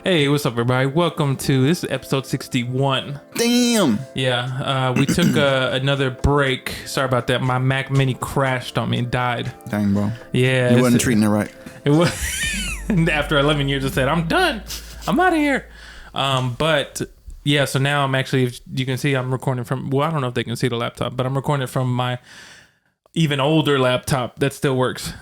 Hey, what's up, everybody? Welcome to this is episode 61. Damn. Yeah, we took another break. Sorry about that. My Mac Mini crashed on me and died. Dang, bro. Yeah, You wasn't treating it right. It was after 11 years. I said, "I'm done. I'm out of here." But yeah, so now I'm actually. If you can see, I'm recording from. Well, I don't know if they can see the laptop, but I'm recording from my even older laptop that still works.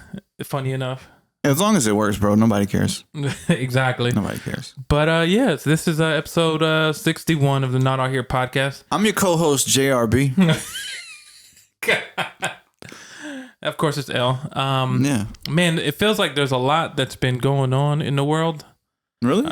Funny enough. As long as it works, bro, nobody cares. Exactly. Nobody cares. But yes, this is episode 61 of the Not Out Here podcast. I'm your co-host, JRB. Of course, it's L. Yeah. Man, it feels like there's a lot that's been going on in the world. Really?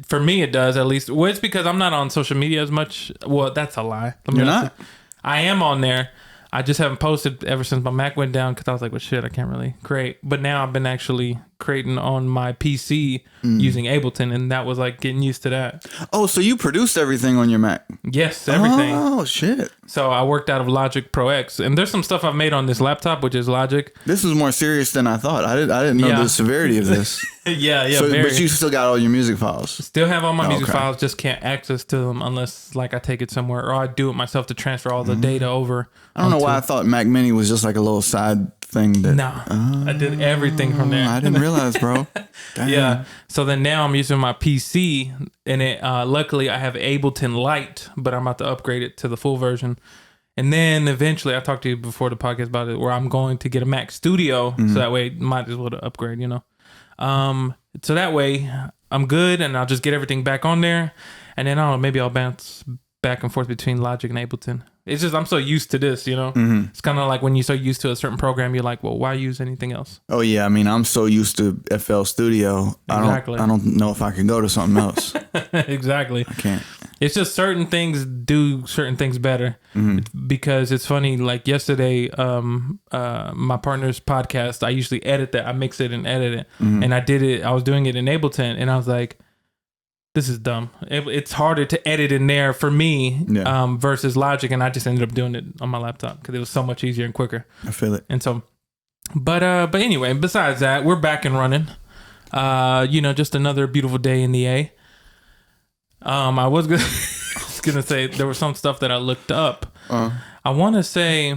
For me, it does, at least. Well, it's because I'm not on social media as much. Well, that's a lie. You're not? I am on there. I just haven't posted ever since my Mac went down because I was like, well, shit, I can't really create. But now I've been actually creating on my PC using Ableton, and that was like getting used to that. Oh, so you produced everything on your Mac? Yes, everything. Oh, shit. So I worked out of Logic Pro X, and there's some stuff I've made on this laptop, which is Logic. This was more serious than I thought. I didn't know the severity of this. Yeah. So, but you still got all your music files? Still have all my music files, just can't access to them unless like I take it somewhere or I do it myself to transfer all the data over. I don't know why I thought Mac Mini was just like a little side thing. I did everything from there. I didn't realize, bro. Damn. Yeah. So then now I'm using my PC, and it luckily I have Ableton Lite, but I'm about to upgrade it to the full version. And then eventually, I talked to you before the podcast about it, where I'm going to get a Mac Studio, so that way might as well to upgrade, you know. So that way I'm good, and I'll just get everything back on there, and then I don't know, maybe I'll bounce back and forth between Logic and Ableton. It's just I'm so used to this, you know. It's kind of like when you're so used to a certain program, you're like, well, why use anything else? Oh yeah, I mean, I'm so used to FL Studio. Exactly. I don't know if I can go to something else. Exactly. I can't. It's just certain things do certain things better because it's funny. Like yesterday, my partner's podcast, I usually edit that. I mix it and edit it, and I did it. I was doing it in Ableton, and I was like, "This is dumb." It's harder to edit in there for me versus Logic, and I just ended up doing it on my laptop because it was so much easier and quicker. I feel it. And so, but anyway, besides that, we're back and running. Just another beautiful day in the A. I was gonna say there was some stuff that I looked up. I want to say,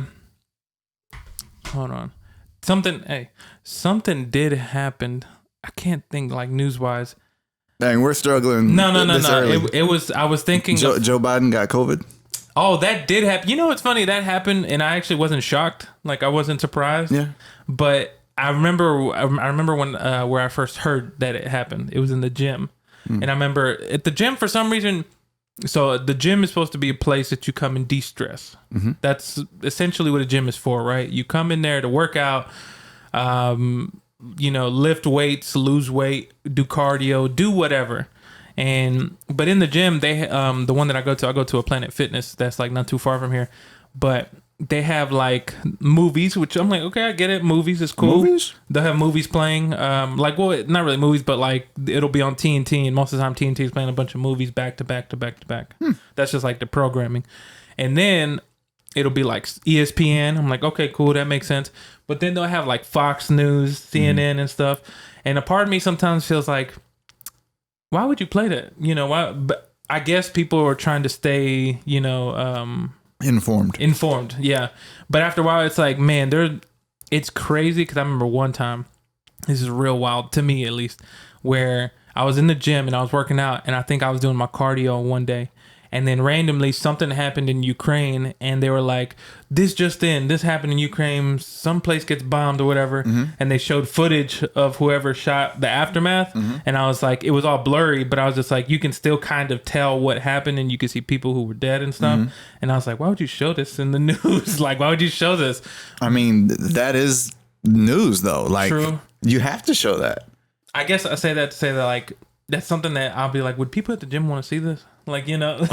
hold on, something did happen. I can't think like news wise. Dang, we're struggling. No. It was. I was thinking Joe Biden got COVID. Oh, that did happen. You know, it's funny that happened, and I actually wasn't shocked. Like I wasn't surprised. Yeah. But I remember when where I first heard that it happened. It was in the gym. And I remember at the gym for some reason. So the gym is supposed to be a place that you come and de-stress. That's essentially what a gym is for, right? You come in there to work out, lift weights, lose weight, do cardio, do whatever. But in the gym, they the one that I go to a Planet Fitness that's like not too far from here, but they have like movies, which I'm like, okay, I get it. Movies is cool. Movies? They'll have movies playing. Not really movies, but like it'll be on TNT, and most of the time TNT is playing a bunch of movies back to back to back to back. That's just like the programming. And then it'll be like ESPN. I'm like, okay, cool, that makes sense. But then they'll have like Fox News, CNN and stuff. And a part of me sometimes feels like, why would you play that? You know, why? But I guess people are trying to stay, Informed, yeah. But after a while, it's like, man, it's crazy because I remember one time, this is real wild to me at least, where I was in the gym and I was working out, and I think I was doing my cardio one day, and then randomly something happened in Ukraine, and they were like, this happened in Ukraine, some place gets bombed or whatever, and they showed footage of whoever shot the aftermath, and I was like, it was all blurry, but I was just like, you can still kind of tell what happened, and you can see people who were dead and stuff, and I was like, why would you show this in the news? Like, why would you show this? I mean, that is news though. Like, true. You have to show that. I guess I say that to say that, like, that's something that I'll be like, would people at the gym want to see this? Like, you know.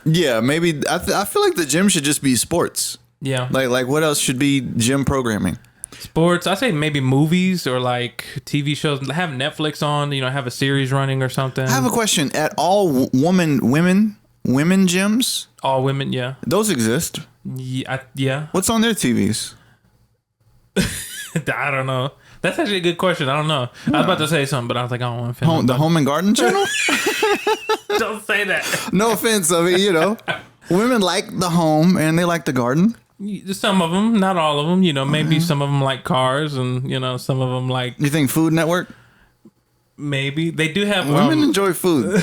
Yeah, maybe. I feel like the gym should just be sports. Yeah. Like what else should be gym programming? Sports. I say maybe movies or like TV shows. Have Netflix on. Have a series running or something. I have a question. At all women gyms? All women, yeah. Those exist. Yeah. What's on their TVs? I don't know. That's actually a good question. I don't know. I was about to say something, but I was like, I don't want to offend The Home and Garden Channel? Don't say that. No offense. I mean, women like the home and they like the garden. Some of them, not all of them. Maybe some of them like cars, and some of them like. You think Food Network? Maybe they do have. Women enjoy food.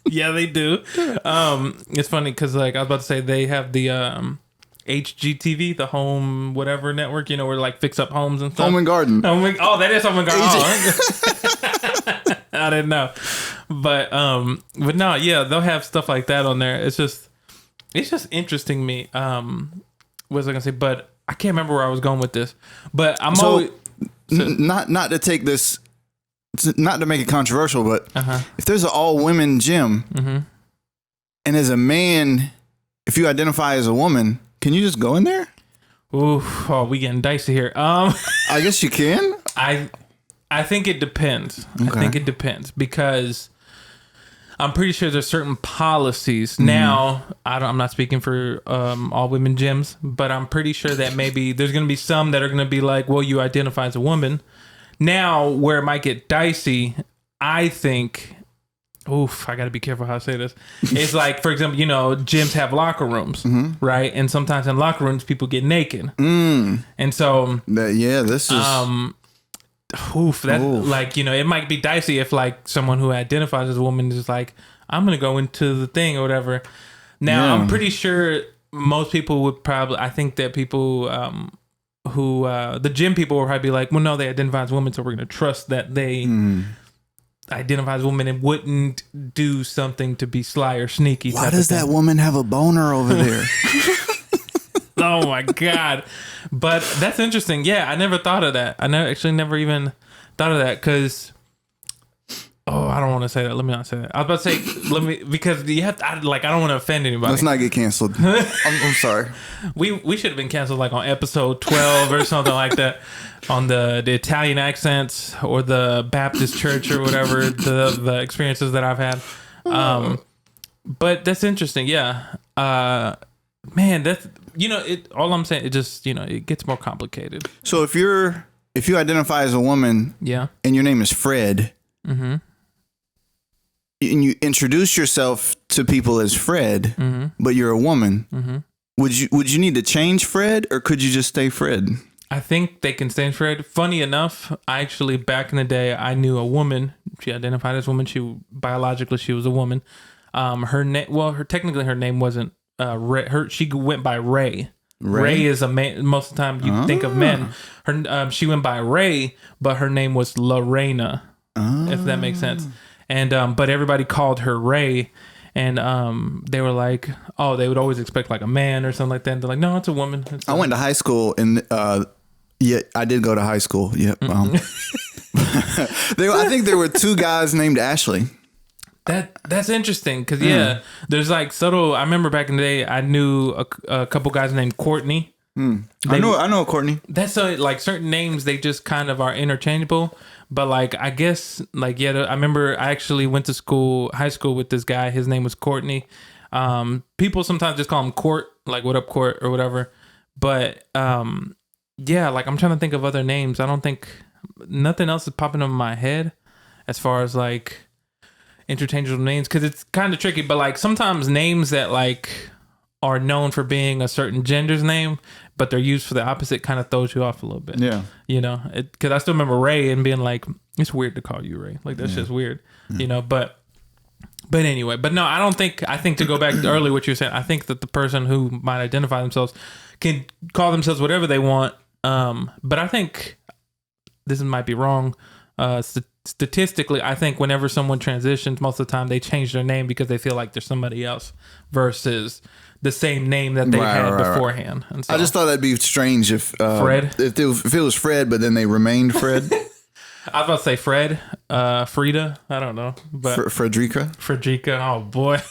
Yeah, they do. It's funny because like I was about to say they have the HGTV, the home whatever network. Where like fix up homes and stuff. Home and Garden. That is Home and Garden. I didn't know, but no, yeah, they'll have stuff like that on there. It's just interesting to me. What was I gonna say? But I can't remember where I was going with this. But I'm always not to take this, not to make it controversial, but if there's an all women gym, and as a man, if you identify as a woman, can you just go in there? We getting dicey here. I guess you can. I think it depends. Okay. I think it depends because I'm pretty sure there's certain policies. Now, I'm not speaking for all women gyms, but I'm pretty sure that maybe there's going to be some that are going to be like, well, you identify as a woman. Now, where it might get dicey, I think, I got to be careful how I say this. It's like, for example, gyms have locker rooms, right? And sometimes in locker rooms, people get naked. And so... this is... like, it might be dicey if like someone who identifies as a woman is like, I'm gonna go into the thing or whatever. Now I'm pretty sure most people would probably, I think that people who the gym people will probably be like, well, no, they identify as women, so we're gonna trust that they identify as women and wouldn't do something to be sly or sneaky. Why does that woman have a boner over there? Oh my God. But that's interesting. Yeah, I never thought of that. I never even thought of that because I don't want to say that. Let me not say that. I was about to say because you have to, I don't want to offend anybody. Let's not get canceled. I'm sorry. We should have been canceled like on episode 12 or something like that on the Italian accents or the Baptist church or whatever the experiences that I've had. But that's interesting. Yeah. Man, that's all I'm saying, it just, it gets more complicated. So if you identify as a woman, and your name is Fred, and you introduce yourself to people as Fred, but you're a woman, would you need to change Fred, or could you just stay Fred? I think they can stay Fred. Funny enough, I actually, back in the day, I knew a woman. She identified as a woman. Biologically, she was a woman. Technically her name wasn't Ray. She went by Ray. Ray is a man. Most of the time you think of men. She went by Ray, but her name was Lorena, if that makes sense. And but everybody called her Ray, and they were like, oh, they would always expect like a man or something like that. And they're like, no, it's a woman. I went to high school, and I did go to high school. Yep. I think there were two guys named Ashley. That's interesting because there's like subtle. I remember back in the day, I knew a couple guys named Courtney. I know Courtney. That's like certain names, they just kind of are interchangeable. But like I guess like I remember I actually went to high school with this guy. His name was Courtney. People sometimes just call him Court, like what up Court or whatever. But like I'm trying to think of other names. I don't think nothing else is popping up in my head as far as like interchangeable names, because it's kind of tricky. But like sometimes names that like are known for being a certain gender's name, but they're used for the opposite, kind of throws you off a little bit. Yeah, because I still remember Ray and being like, it's weird to call you Ray, like that's just weird. But anyway, but no, I think to go back to earlier what you were saying, I think that the person who might identify themselves can call themselves whatever they want. But I think this might be wrong. Statistically, I think whenever someone transitions, most of the time they change their name because they feel like they're somebody else versus the same name that they had beforehand. And so, I just thought that'd be strange if Fred, if it was Fred, but then they remained Fred. I was about to say Fred, Frida. I don't know, but Frederica. Oh boy,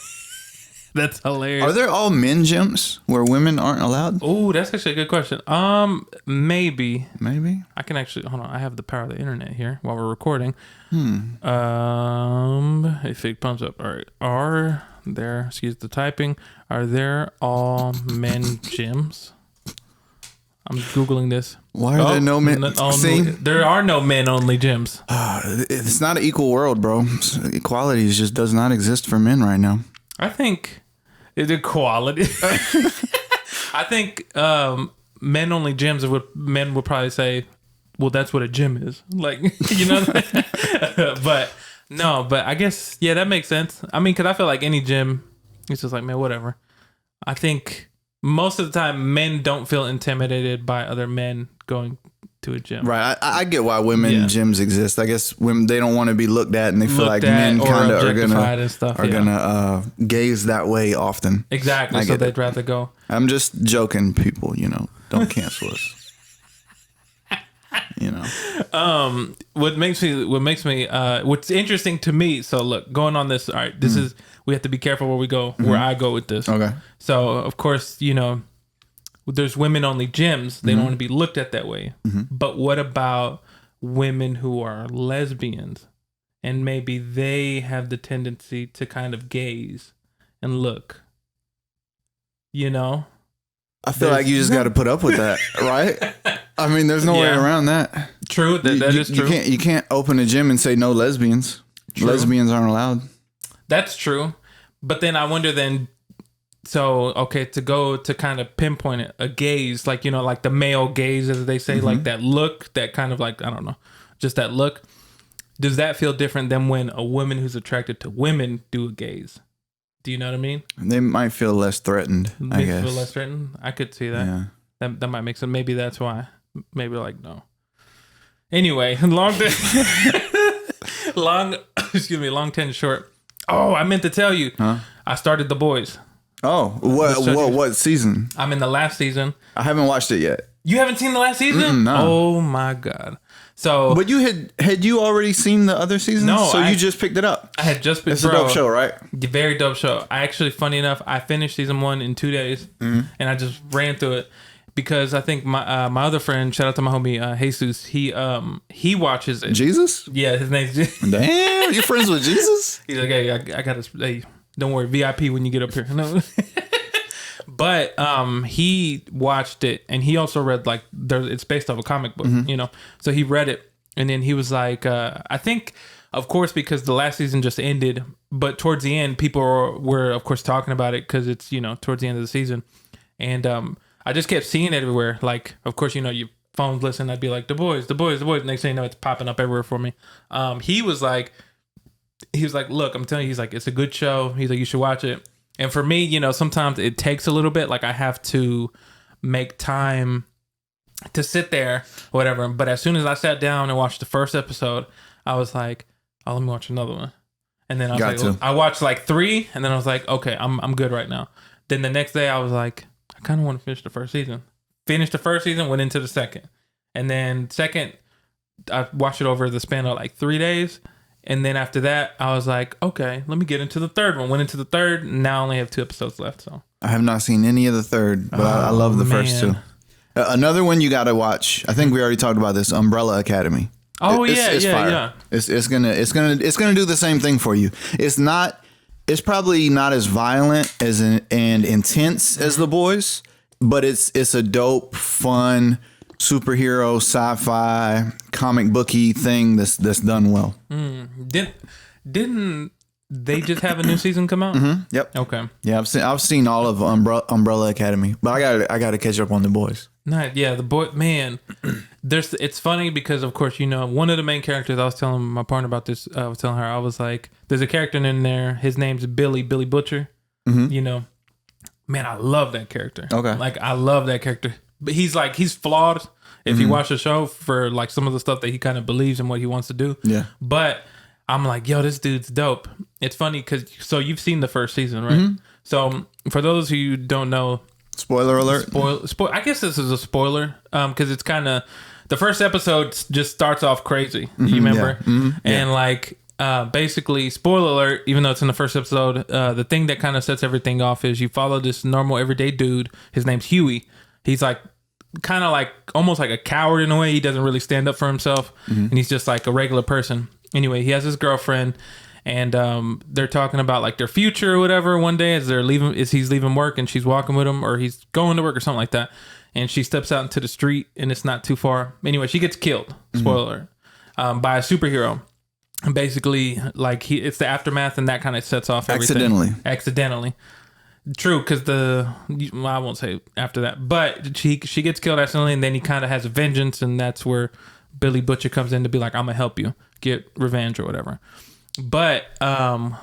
that's hilarious. Are there all men gyms where women aren't allowed? Oh, that's actually a good question. Maybe. I can actually hold on. I have the power of the internet here while we're recording. If it pumps up, all right. Are there all men gyms? I'm Googling this. Why are there no men? There are no men-only gyms. It's not an equal world, bro. Equality just does not exist for men right now. I think it's equality. I think men-only gyms, men would probably say, well, that's what a gym is. Like, you know what I mean? But I guess, yeah, that makes sense. I mean, because I feel like any gym, it's just like, man, whatever. I think most of the time, men don't feel intimidated by other men going to a gym. Right. I get why women gyms exist. I guess women, they don't want to be looked at, and they feel like men kind of are gonna gaze that way often. Exactly. So they'd rather go. I'm just joking, people. Don't cancel us. What's interesting to me. So look, going on this. All right, this is. We have to be careful where we go, where I go with this. Okay. So, of course, there's women-only gyms. They don't want to be looked at that way. But what about women who are lesbians? And maybe they have the tendency to kind of gaze and look. I feel like you just got to put up with that, right? I mean, there's no way around that. True. That is true. You can't open a gym and say no lesbians. True. Lesbians aren't allowed. That's true. But then I wonder to go to kind of pinpoint it, a gaze, like, like the male gaze, as they say, like that look, that kind of like, I don't know, just that look. Does that feel different than when a woman who's attracted to women do a gaze? Do you know what I mean? They might feel less threatened, I guess. Feel less threatened? I could see that. Yeah. That might make sense. Maybe that's why. Maybe like, no. Anyway, long ten short. Oh, I meant to tell you. Huh? I started The Boys. Oh, what season? I'm in the last season. I haven't watched it yet. You haven't seen the last season? No. Oh my God. So, but you had you already seen the other seasons? No, so you just picked it up. I had just picked. It's a dope show, right? Very dope show. I actually, funny enough, I finished season 1 in 2 days, and I just ran through it because I think my other friend, shout out to my homie Jesus, he watches it. Jesus? Yeah, his name's Jesus. Damn, you friends with Jesus? He's like, hey, I got to. Hey, don't worry, VIP when you get up here. No. But he watched it, and he also read it's based off a comic book, So he read it, and then he was like, I think, of course, because the last season just ended, but towards the end, people were of course talking about it because it's towards the end of the season, and I just kept seeing it everywhere. Like, of course, your phones listen. I'd be like, the boys. Next thing you know, it's popping up everywhere for me. He was like, look, I'm telling you, he's like, it's a good show. He's like, you should watch it. And for me, sometimes it takes a little bit. Like, I have to make time to sit there, whatever. But as soon as I sat down and watched the first episode, I was like, oh, let me watch another one. And then I watched 3, and then I was like, okay, I'm good right now. Then the next day I was like, I kind of want to finish the first season. Finished the first season, went into the second. And then second, I watched it over the span of 3 days. And then after that, I was like, okay, let me get into the third one. Went into the third, and now I only have 2 episodes left. So I have not seen any of the third, but I love the first 2. Another one you got to watch. I think we already talked about this. Umbrella Academy. Oh, it's fire. Yeah. It's gonna do the same thing for you. It's probably not as violent and intense as The Boys, but it's a dope, fun superhero, sci-fi, comic booky thing that's done well. Didn't they just have a new season come out? Yep. Okay. Yeah, I've seen all of Umbrella Academy, but I got to catch up on The Boys. The boy, man. It's funny because, of course, one of the main characters. I was telling my partner about this. I was telling her, I was like, there's a character in there. His name's Billy Butcher. Man, I love that character. Okay. I love that character. But he's flawed if you watch the show for some of the stuff that he kind of believes in what he wants to do. Yeah. But I'm like, yo, this dude's dope. It's funny because you've seen the first season, right? So for those who don't know, spoiler alert. I guess this is a spoiler because it's kind of the first episode just starts off crazy. You remember? And basically, spoiler alert, even though it's in the first episode, the thing that kind of sets everything off is you follow this normal everyday dude. His name's Huey. He's kind of almost like a coward in a way. He doesn't really stand up for himself, and he's just like a regular person. Anyway, he has his girlfriend, and they're talking about their future or whatever. One day, as he's leaving work, and she's walking with him, or he's going to work or something like that. and she steps out into the street, and it's not too far. Anyway, she gets killed. Spoiler, by a superhero. And basically, like it's the aftermath, and that kind of sets off everything. Accidentally. True, because I won't say after that, but she gets killed accidentally, and then he kind of has a vengeance, and that's where Billy Butcher comes in to be like, I'm gonna help you get revenge or whatever. But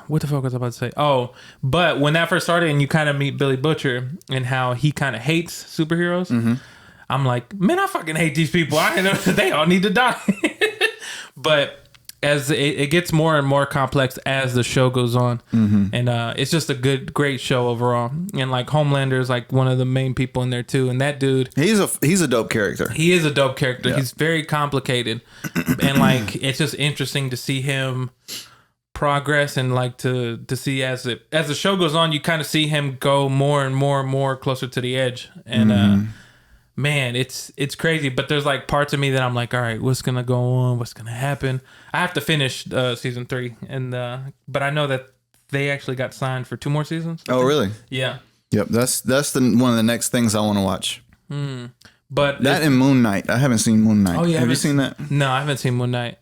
what the fuck was I about to say? Oh, but when that first started, and you kind of meet Billy Butcher and how he kind of hates superheroes, I'm like, man, I fucking hate these people. I know they all need to die. But as it gets more and more complex as the show goes on, and it's just a great show overall. And like Homelander is like one of the main people in there too. And that dude, he's a dope character. He is a dope character. Yeah. He's very complicated, and like it's just interesting to see him progress, and like to see as the show goes on, you kind of see him go more and more and more closer to the edge. And man, it's crazy. But there's like parts of me that I'm like, all right, what's gonna go on? What's gonna happen? I have to finish season 3, and but I know that they actually got signed for 2 more seasons. Oh, really? Yeah. Yep. That's one of the next things I want to watch. But that and Moon Knight. I haven't seen Moon Knight. Oh yeah, have you seen that? No, I haven't seen Moon Knight.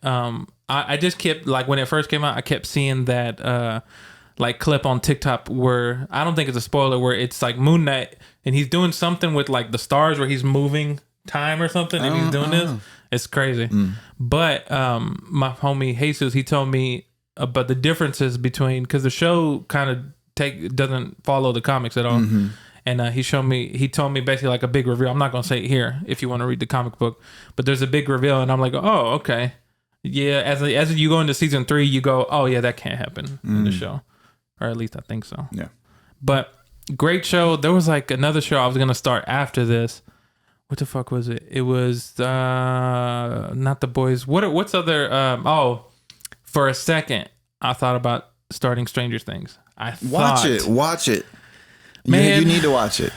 I just kept like when it first came out, I kept seeing that like clip on TikTok where I don't think it's a spoiler, where it's like Moon Knight and he's doing something with like the stars where he's moving time or something, and he's doing this. It's crazy. But my homie Jesus, he told me about the differences between, because the show kind of doesn't follow the comics at all. And he told me basically like a big reveal. I'm not gonna say it here if you want to read the comic book, but there's a big reveal, and I'm like, oh, okay, yeah. As you go into season 3, you go, oh yeah, that can't happen in the show, or at least I think so. Yeah. But great show. There was like another show I was gonna start after this. What the fuck was it? It was not The Boys. What's other? For a second, I thought about starting Stranger Things. Watch it. Man, you need to watch it.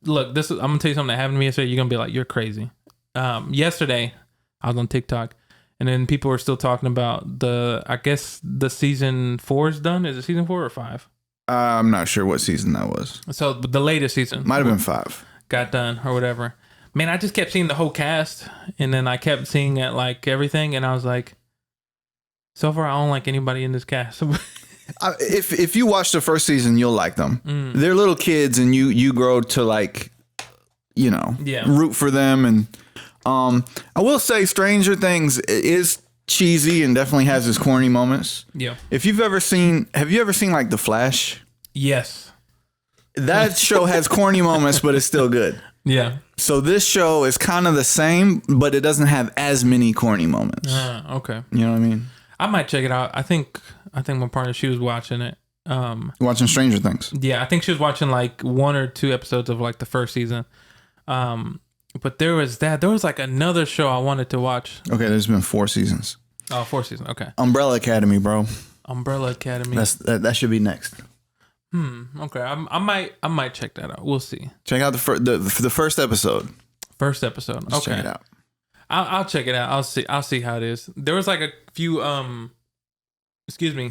Look. I'm gonna tell you something that happened to me yesterday. You're gonna be like, you're crazy. Yesterday, I was on TikTok, and then people were still talking about I guess the season 4 is done. Is it season 4 or 5? I'm not sure what season that was. So the latest season might have been 5. Got done or whatever. Man, I just kept seeing the whole cast, and then I kept seeing it like everything, and I was like, so far I don't like anybody in this cast. If you watch the first season, you'll like them. They're little kids, and you grow to like, root for them. And I will say, Stranger Things is cheesy and definitely has its corny moments. Yeah. Have you ever seen like The Flash? Yes. That show has corny moments, but it's still good. Yeah. So this show is kind of the same, but it doesn't have as many corny moments. Okay. You know what I mean? I might check it out. I think my partner, she was watching it. Watching Stranger Things. Yeah, I think she was watching like 1 or 2 episodes of like the first season. But there was like another show I wanted to watch. Okay, there's been 4 seasons. Oh, 4 seasons. Okay. Umbrella Academy, bro. Umbrella Academy. That should be next. Okay. I might check that out. We'll see. Check out the first episode. First episode. Okay. Check it out. I'll check it out. I'll see how it is. There was like a few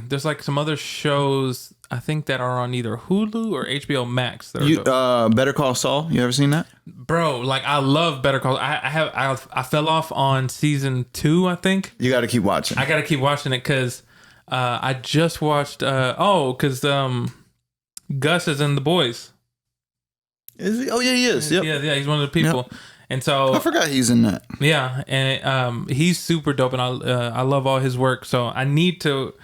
there's like some other shows I think that are on either Hulu or HBO Max. Better Call Saul. You ever seen that? Bro, like I love Better Call. I fell off on season 2, I think. You got to keep watching. I got to keep watching it because I just watched because Gus is in The Boys. Is he? Oh yeah, he is. Yep. Yeah, he's one of the people. Yep. And so I forgot he's in that. Yeah, and he's super dope, and I love all his work. So I need to.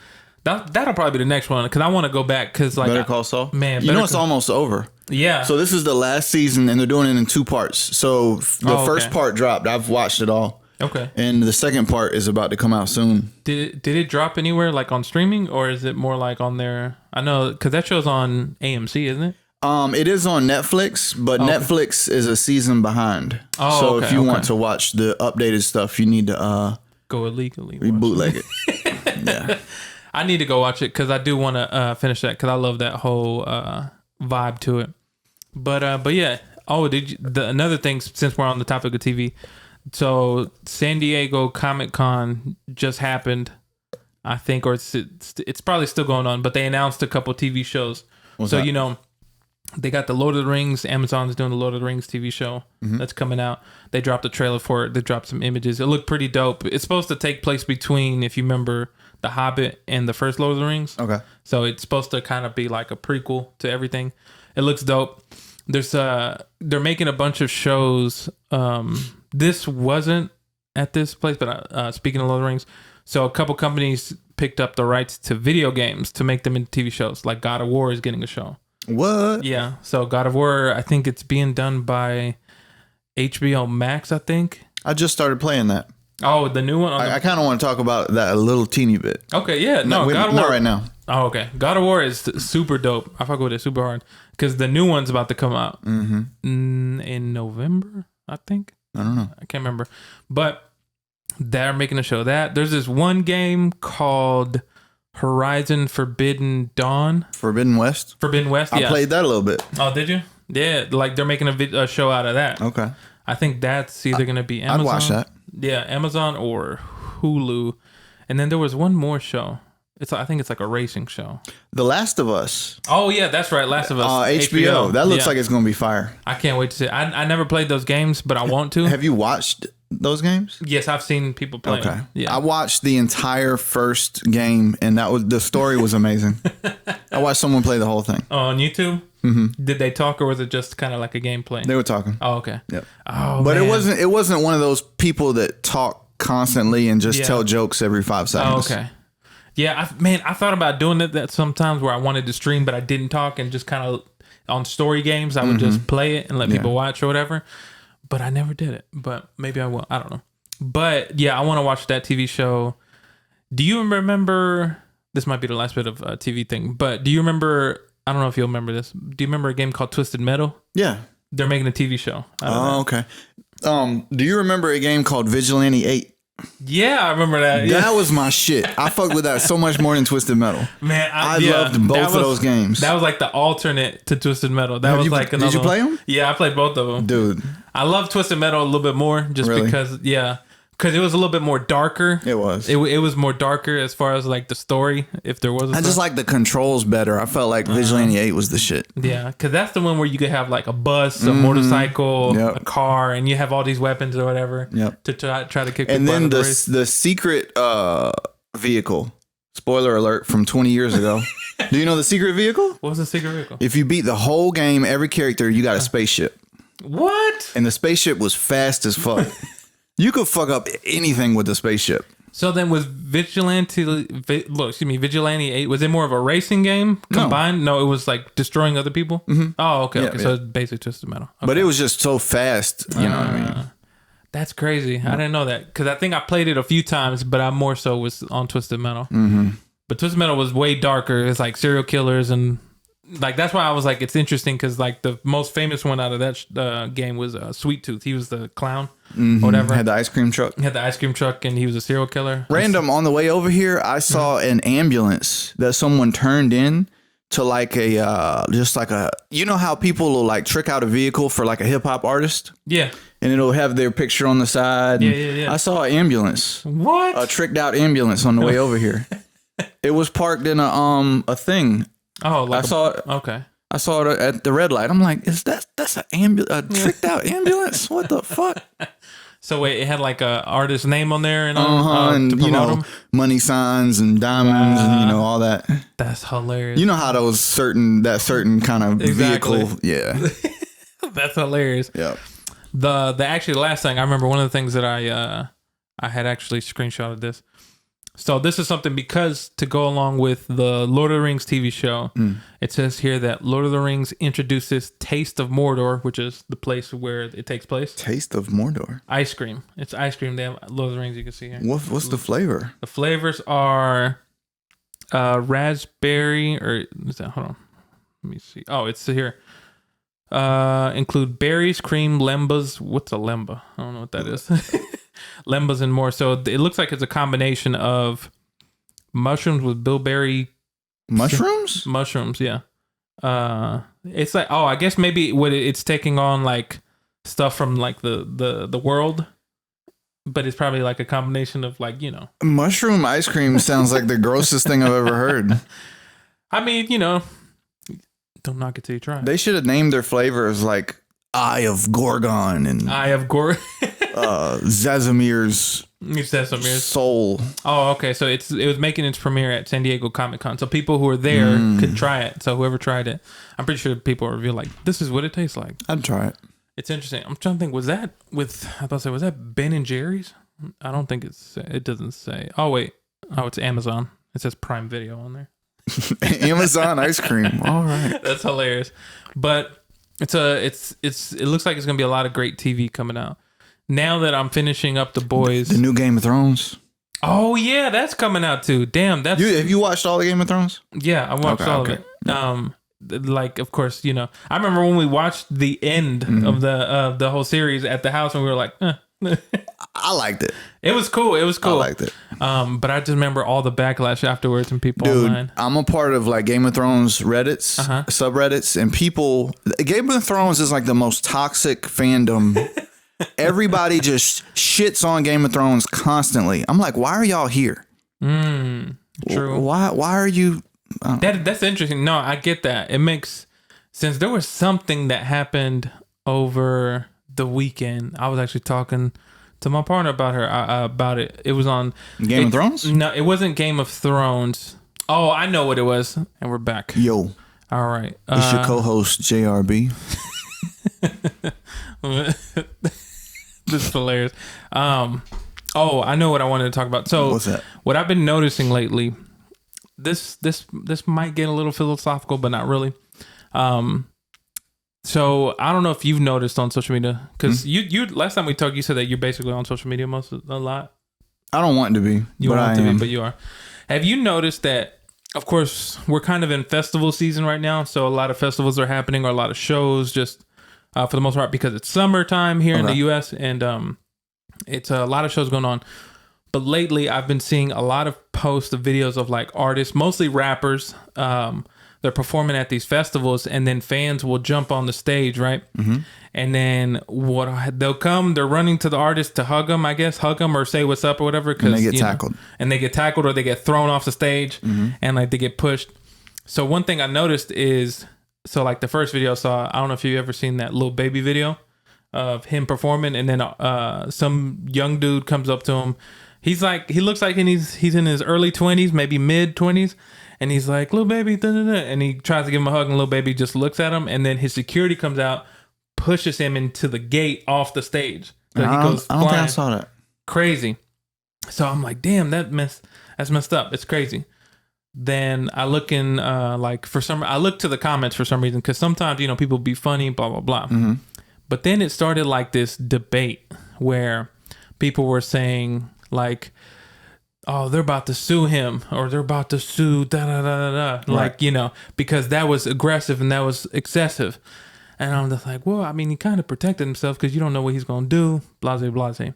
That'll probably be the next one because I want to go back because like Better Call Saul. Man, it's almost over. Yeah. So this is the last season, and they're doing it in 2 parts. So the first part dropped. I've watched it all. Okay. And the second part is about to come out soon. Did it drop anywhere like on streaming, or is it more like on their? I know because that show's on AMC, isn't it? It is on Netflix, but Netflix is a season behind. Oh, so if you want to watch the updated stuff, you need to go illegally bootleg it. Yeah, I need to go watch it because I do want to finish that because I love that whole vibe to it. But yeah. Oh, another thing since we're on the topic of TV, so San Diego Comic-Con just happened, I think, or it's probably still going on. But they announced a couple TV shows. What's that? They got the Lord of the Rings. Amazon's doing the Lord of the Rings TV show that's coming out. They dropped a trailer for it. They dropped some images. It looked pretty dope. It's supposed to take place between, if you remember, The Hobbit and the first Lord of the Rings. Okay. So it's supposed to kind of be like a prequel to everything. It looks dope. They're making a bunch of shows. This wasn't at this place, but speaking of Lord of the Rings, so a couple companies picked up the rights to video games to make them into TV shows. Like God of War is getting a show. What? Yeah. So God of War, I think it's being done by HBO Max, I think. I just started playing that. Oh, the new one? I kind of want to talk about that a little teeny bit. Okay, yeah. No, God of War. Not right now. Oh, okay. God of War is super dope. I fuck with it super hard. Because the new one's about to come out in November, I think. I don't know. I can't remember. But they're making a show of that. There's this one game called Horizon Forbidden Dawn. Forbidden West? Forbidden West, yeah. I played that a little bit. Oh, did you? Yeah, like they're making a show out of that. Okay. I think that's either going to be Amazon. I'd watch that. Yeah, Amazon or Hulu. And then there was one more show. I think it's like a racing show. The Last of Us. Oh, yeah, that's right. Last of Us. HBO. That looks like it's going to be fire. I can't wait to see it. I never played those games, but I want to. Have you watched those games? Yes, I've seen people play. Okay. Them. Yeah. I watched the entire first game, and the story was amazing. I watched someone play the whole thing. Oh, on YouTube? Mm-hmm. Did they talk, or was it just kind of like a gameplay? They were talking. Oh, okay. Yep. Oh, but man. it wasn't one of those people that talk constantly and just tell jokes every 5 seconds. Oh, okay. Yeah, I thought about doing that sometimes where I wanted to stream, but I didn't talk, and just kind of on story games, I would just play it and let people watch or whatever. But I never did it. But maybe I will. I don't know. But yeah, I want to watch that TV show. Do you remember? This might be the last bit of a TV thing, but do you remember? I don't know if you'll remember this. Do you remember a game called Twisted Metal? Yeah, they're making a TV show. Oh, okay. Do you remember a game called Vigilante 8? Yeah, I remember that. Yeah. That was my shit. I fucked with that so much more than Twisted Metal. Man, I loved both of those games. That was like the alternate to Twisted Metal. That was like another. Did you play them? Yeah, I played both of them. Dude, I love Twisted Metal a little bit more just because it was a little bit more darker. It was. It was more darker as far as like the story, if there was. I just like the controls better. I felt like Vigilante 8 was the shit. Yeah, because that's the one where you could have like a bus, a motorcycle, a car, and you have all these weapons or whatever to try to kick. And then the secret vehicle. Spoiler alert from 20 years ago. Do you know the secret vehicle? What was the secret vehicle? If you beat the whole game, every character, you got a spaceship. What? And the spaceship was fast as fuck. You could fuck up anything with the spaceship. So then was Vigilante 8, was it more of a racing game combined? No, it was like destroying other people? Mm-hmm. Oh, okay. Yeah. So it's basically Twisted Metal. Okay. But it was just so fast, you know what I mean? That's crazy. I didn't know that. Because I think I played it a few times, but I more so was on Twisted Metal. Mm-hmm. But Twisted Metal was way darker. It's like serial killers and... Like, that's why I was like, it's interesting because like the most famous one out of that game was Sweet Tooth. He was the clown, whatever. Had the ice cream truck. He had the ice cream truck, and he was a serial killer. Random, on the way over here, I saw an ambulance that someone turned in to like a, just like a, you know how people will like trick out a vehicle for like a hip hop artist? Yeah. And it'll have their picture on the side. Yeah. I saw an ambulance. What? A tricked out ambulance on the way over here. It was parked in a thing. Oh, like I saw it. Okay. I saw it at the red light. I'm like, that's a tricked out ambulance? What the fuck? So wait, it had like a artist name on there and and you know them? Money signs and diamonds and you know all that. That's hilarious. You know how those certain kind of vehicle, yeah. That's hilarious. Yeah. The actually last thing I remember, one of the things that I had actually screenshotted this. So this is something because to go along with the Lord of the Rings TV show, it says here that Lord of the Rings introduces Taste of Mordor, which is the place where it takes place. Taste of Mordor. Ice cream. It's ice cream. They have Lord of the Rings. You can see here. What's the flavor? The flavors are raspberry or is that? Hold on. Let me see. Oh, it's here. Include berries, cream, lembas. What's a lemba? I don't know what that is. Lembas and more. So it looks like it's a combination of mushrooms with bilberry. Mushrooms? Mushrooms, yeah. It's like, I guess maybe it's taking on like stuff from like the world, but it's probably like a combination of like, you know. Mushroom ice cream sounds like the grossest thing I've ever heard. I mean, you know, Don't knock it till you try it. They should have named their flavors like Eye of Gorgon and Eye of Gorgon. Zazimir's Soul. Oh, okay. So it was making its premiere at San Diego Comic-Con. So people who were there could try it. So whoever tried it, I'm pretty sure people reveal like, this is what it tastes like. I'd try it. It's interesting. I'm trying to think, was that Ben and Jerry's? I don't think it doesn't say. Oh, wait. Oh, it's Amazon. It says Prime Video on there. Amazon ice cream. All right. That's hilarious. But it looks like it's going to be a lot of great TV coming out. Now that I'm finishing up The Boys. The new Game of Thrones. Oh, yeah. That's coming out too. Damn. Have you watched all the Game of Thrones? Yeah, I watched all of it. Like, of course, I remember when we watched the end of the whole series at the house and we were like, I liked it. It was cool. I liked it. But I just remember all the backlash afterwards and people online. I'm a part of like Game of Thrones Reddits, subreddits, and people. Game of Thrones is like the most toxic fandom. Everybody just shits on Game of Thrones constantly. I'm like, why are y'all here? True. Why are you? That's interesting. No, I get that. It makes sense. There was something that happened over the weekend. I was actually talking to my partner about it. It was on Game of Thrones? No, it wasn't Game of Thrones. Oh, I know what it was. And we're back. Yo. All right. It's your co-host, JRB. This is hilarious. Oh, I know what I wanted to talk about. So what's that? What I've been noticing lately, this might get a little philosophical, but not really. So I don't know if you've noticed on social media, because you last time we talked, you said that you're basically on social media a lot. I don't want to be. You want to be, but you are. Have you noticed that? Of course, we're kind of in festival season right now, so a lot of festivals are happening, or a lot of shows, just for the most part, because it's summertime here in the U.S. and it's a lot of shows going on. But lately, I've been seeing a lot of posts of videos of like artists, mostly rappers. They're performing at these festivals, and then fans will jump on the stage, right? Mm-hmm. And then they'll come, they're running to the artist to hug them, or say what's up or whatever. And they get tackled. And they get tackled, or they get thrown off the stage, and like they get pushed. So one thing I noticed is, so like the first video I saw, I don't know if you've ever seen that Lil Baby video of him performing, and then some young dude comes up to him. He looks like he's in his early 20s, maybe mid 20s. And he's like, Lil Baby, da, da, da. And he tries to give him a hug, and Lil Baby just looks at him. And then his security comes out, pushes him into the gate off the stage. So he goes flying. I don't think I saw that. Crazy. So I'm like, damn, that's messed up. It's crazy. Then I look in, I look to the comments for some reason, because sometimes, people be funny, blah, blah, blah. Mm-hmm. But then it started like this debate where people were saying like, oh, they're about to sue him, or they're about to sue da da da da da. Right. Like, because that was aggressive and that was excessive. And I'm just like, well, I mean, he kind of protected himself because you don't know what he's going to do, blase, blase.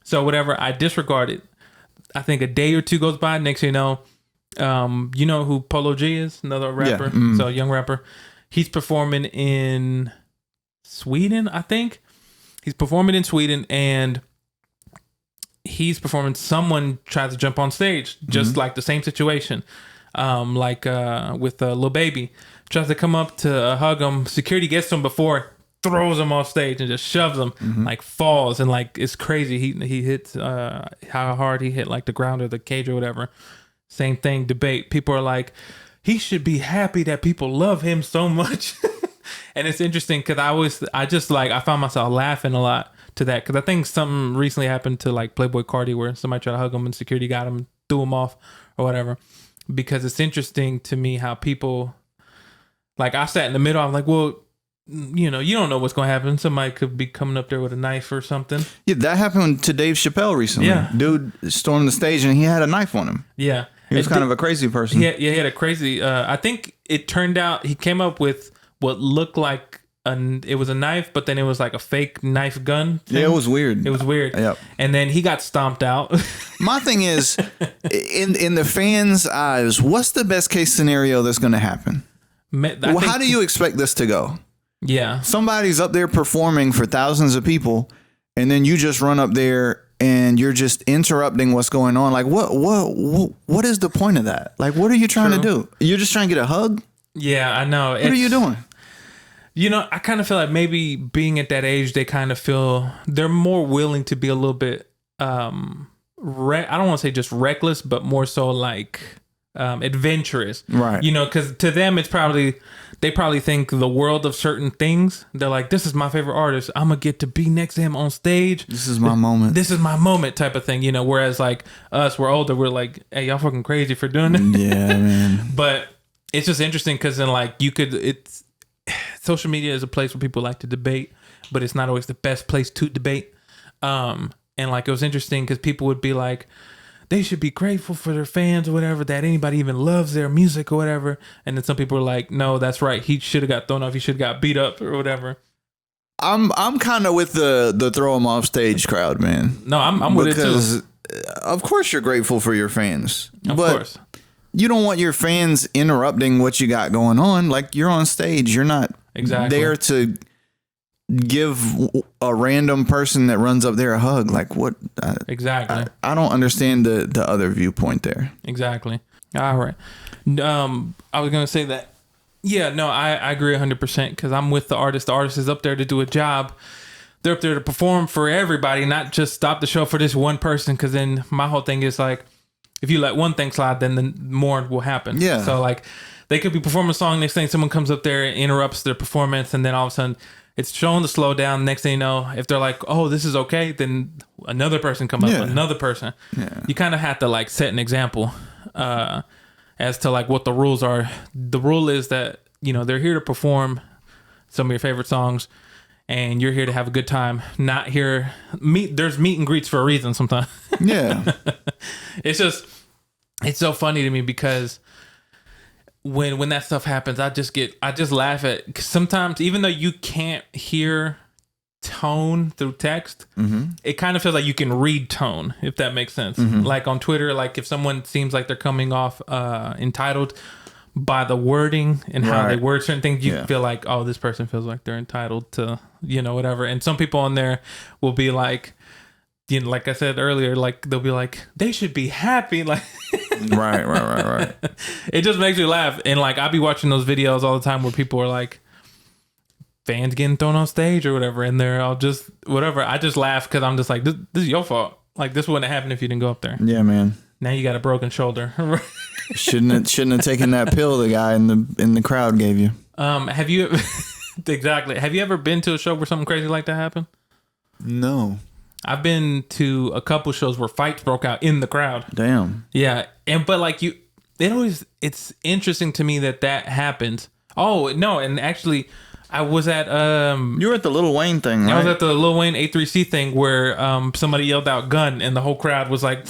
So whatever, I disregard it. I think a day or two goes by. Next thing you know who Polo G is? Another rapper. Yeah. Mm. So a young rapper. He's performing in Sweden, I think. He's performing in Sweden, and someone tries to jump on stage, just like the same situation, with Lil Baby. Tries to come up to hug him. Security gets to him before, throws him off stage and just shoves him, like falls, and like it's crazy. He hits how hard he hit like the ground or the cage or whatever. Same thing, debate. People are like, he should be happy that people love him so much. And it's interesting because I found myself laughing a lot to that, because I think something recently happened to like Playboy Cardi where somebody tried to hug him and security got him, threw him off or whatever. Because it's interesting to me how people, like, I sat in the middle. I'm like, well, you don't know what's going to happen. Somebody could be coming up there with a knife or something. Yeah, that happened to Dave Chappelle recently. Yeah. Dude stormed the stage and he had a knife on him. Yeah. He was kind of a crazy person. Yeah, he had a crazy, I think it turned out he came up with what looked like it was a knife, but then it was like a fake knife gun thing. Yeah, it was weird. Yep. And then he got stomped out. My thing is, in the fans' eyes, what's the best case scenario that's going to happen? How do you expect this to go? Yeah. Somebody's up there performing for thousands of people, and then you just run up there and you're just interrupting what's going on. Like, what is the point of that? Like, what are you trying to do? You're just trying to get a hug? Yeah, I know. What are you doing? You know, I kind of feel like maybe being at that age, they kind of feel they're more willing to be a little bit, I don't want to say just reckless, but more so like adventurous. Right. You know, because to them, they probably think the world of certain things. They're like, this is my favorite artist. I'm going to get to be next to him on stage. This is my moment. This is my moment type of thing, you know, whereas like us, we're older. We're like, hey, y'all fucking crazy for doing it. Yeah, man. But it's just interesting because then like social media is a place where people like to debate, but it's not always the best place to debate. And like, it was interesting because people would be like, they should be grateful for their fans or whatever, that anybody even loves their music or whatever. And then some people are like, no, that's right. He should have got thrown off. He should have got beat up or whatever. I'm kind of with the throw him off stage crowd, man. No, I'm with it too. Because of course you're grateful for your fans. Of course. You don't want your fans interrupting what you got going on. Like, you're on stage. You're not there to give a random person that runs up there a hug. Like, what? Exactly. I don't understand the other viewpoint there. Exactly. All right. I was going to say that. Yeah, no, I agree 100% because I'm with the artist. The artist is up there to do a job. They're up there to perform for everybody, not just stop the show for this one person. Because then my whole thing is like, if you let one thing slide, then more will happen. Yeah. So like, they could be performing a song. Next thing, someone comes up there and interrupts their performance, and then all of a sudden, it's showing to slow down. Next thing you know, if they're like, "Oh, this is okay," then another person comes up, another person. Yeah. You kind of have to like set an example as to like what the rules are. The rule is that, you know, they're here to perform some of your favorite songs, and you're here to have a good time. Not here. There's meet and greets for a reason. Sometimes. Yeah. It's so funny to me because when that stuff happens, I just laugh at, sometimes even though you can't hear tone through text, it kind of feels like you can read tone, if that makes sense. Like on Twitter, like if someone seems like they're coming off entitled by the wording and how they word certain things, you feel like, oh, this person feels like they're entitled to, you know, whatever. And some people on there will be like, you know, like I said earlier, like they'll be like, they should be happy. Like, right. It just makes me laugh. And like, I'll be watching those videos all the time where people are like, fans getting thrown on stage or whatever. And they're all just, whatever. I just laugh because I'm just like, this is your fault. Like, this wouldn't have happened if you didn't go up there. Yeah, man. Now you got a broken shoulder. shouldn't have taken that pill the guy in the crowd gave you. Have you, exactly. Have you ever been to a show where something crazy like that happened? No. I've been to a couple shows where fights broke out in the crowd. Damn. Yeah. But like it's interesting to me that happens. Oh, no. And actually, I was at, you were at the Lil Wayne thing, right? I was at the Lil Wayne A3C thing where, somebody yelled out gun and the whole crowd was like,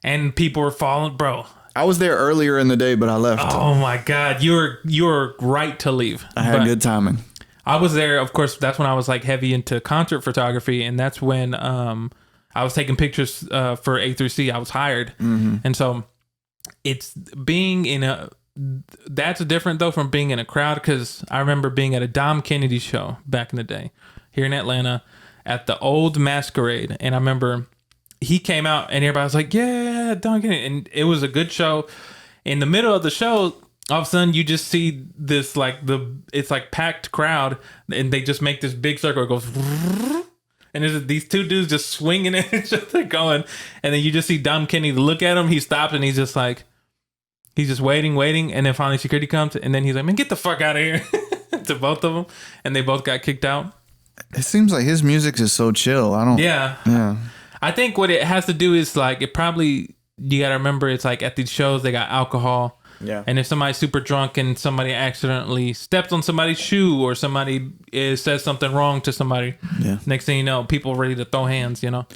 and people were falling, bro. I was there earlier in the day, but I left. Oh my God. You were right to leave. I had good timing. I was there, of course. That's when I was like heavy into concert photography, and that's when I was taking pictures for A3C. I was hired, and so it's being in that's different though from being in a crowd, because I remember being at a Dom Kennedy show back in the day here in Atlanta at the old Masquerade, and I remember he came out and everybody was like, "Yeah, Dom Kennedy," and it was a good show. In the middle of the show, all of a sudden you just see this it's like packed crowd, and they just make this big circle. It goes, and there's these two dudes just swinging at each other going, and then you just see Dom Kennedy look at him. He stops and he's just waiting, and then finally security comes, and then he's like, "Man, get the fuck out of here!" to both of them, and they both got kicked out. It seems like his music is so chill. Yeah. I think what it has to do is like, you got to remember, it's like at these shows they got alcohol. Yeah. And if somebody's super drunk and somebody accidentally steps on somebody's shoe, or somebody says something wrong to somebody, next thing you know, people are ready to throw hands, you know?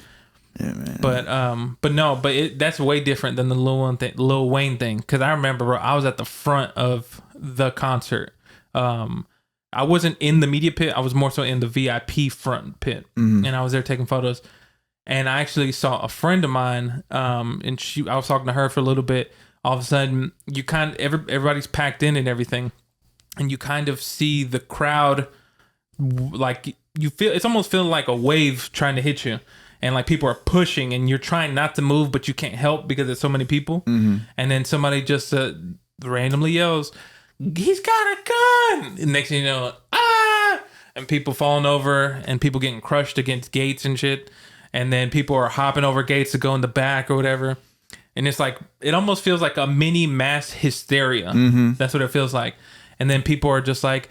Yeah, man. But that's way different than the Lil Wayne thing. Cause I remember I was at the front of the concert. I wasn't in the media pit. I was more so in the VIP front pit, and I was there taking photos. And I actually saw a friend of mine, and I was talking to her for a little bit. All of a sudden, everybody's packed in and everything, and you kind of see the crowd, like it's almost feeling like a wave trying to hit you, and like people are pushing, and you're trying not to move, but you can't help because there's so many people. And then somebody just randomly yells, he's got a gun. And next thing you know, ah, and people falling over and people getting crushed against gates and shit. And then people are hopping over gates to go in the back or whatever. And it's like, it almost feels like a mini mass hysteria. Mm-hmm. That's what it feels like. And then people are just like,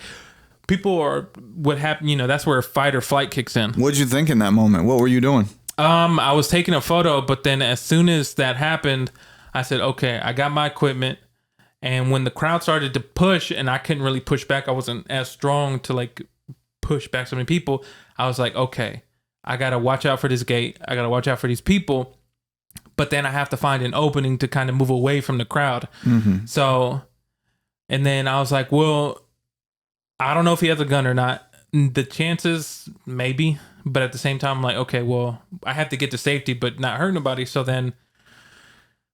what happened, you know, that's where fight or flight kicks in. What'd you think in that moment? What were you doing? I was taking a photo, but then as soon as that happened, I said, okay, I got my equipment. And when the crowd started to push and I couldn't really push back, I wasn't as strong to like push back so many people. I was like, okay, I got to watch out for this gate. I got to watch out for these people. But then I have to find an opening to kind of move away from the crowd. Mm-hmm. So, and then I was like, well, I don't know if he has a gun or not. The chances, maybe. But at the same time, I'm like, okay, well, I have to get to safety, but not hurt nobody. So then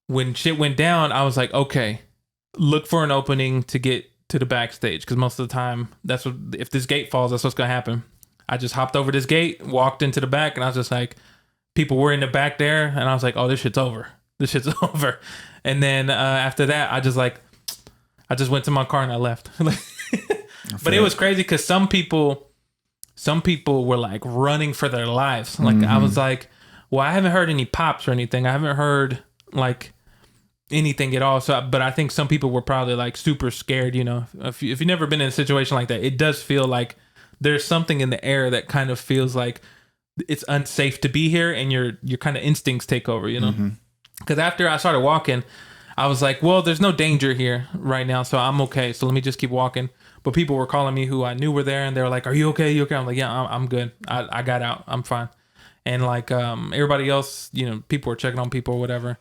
when shit went down, I was like, okay, look for an opening to get to the backstage. Because most of the time, that's what, if this gate falls, that's what's going to happen. I just hopped over this gate, walked into the back, and I was just like, people were in the back there. And I was like, oh, this shit's over. This shit's over. And then after that, I just went to my car and I left. But it was crazy because some people were like running for their lives. Like I was like, well, I haven't heard any pops or anything. I haven't heard like anything at all. So, but I think some people were probably like super scared. You know, if you've never been in a situation like that, it does feel like there's something in the air that kind of feels like it's unsafe to be here, and your kind of instincts take over. You know, because after I started walking, I was like, well, there's no danger here right now, so I'm okay. So let me just keep walking. But people were calling me who I knew were there, and they were like, are you okay? You okay? I'm like, yeah, I'm good. I got out. I'm fine. And like everybody else, you know, people were checking on people or whatever.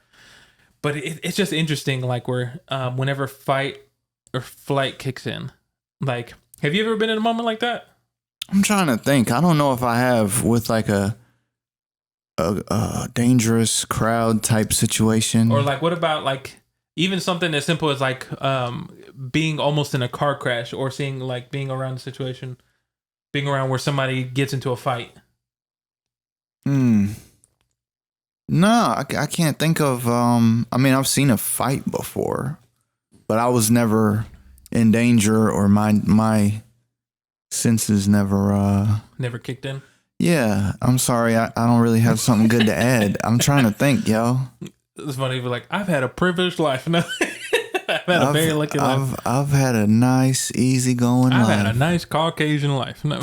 But it's just interesting, like where whenever fight or flight kicks in. Like, have you ever been in a moment like that? I'm trying to think. I don't know if I have with like a dangerous crowd type situation. Or like, what about like even something as simple as like being almost in a car crash, or seeing like being around a situation, being around where somebody gets into a fight? No, I can't think of. I mean, I've seen a fight before, but I was never in danger, or my senses never kicked in. Yeah, I'm sorry. I don't really have something good to add. I'm trying to think, yo. It's funny, but like, I've had a privileged life. No, I've had a very lucky life. I've had a nice, easy-going life. I've had a nice Caucasian life. No,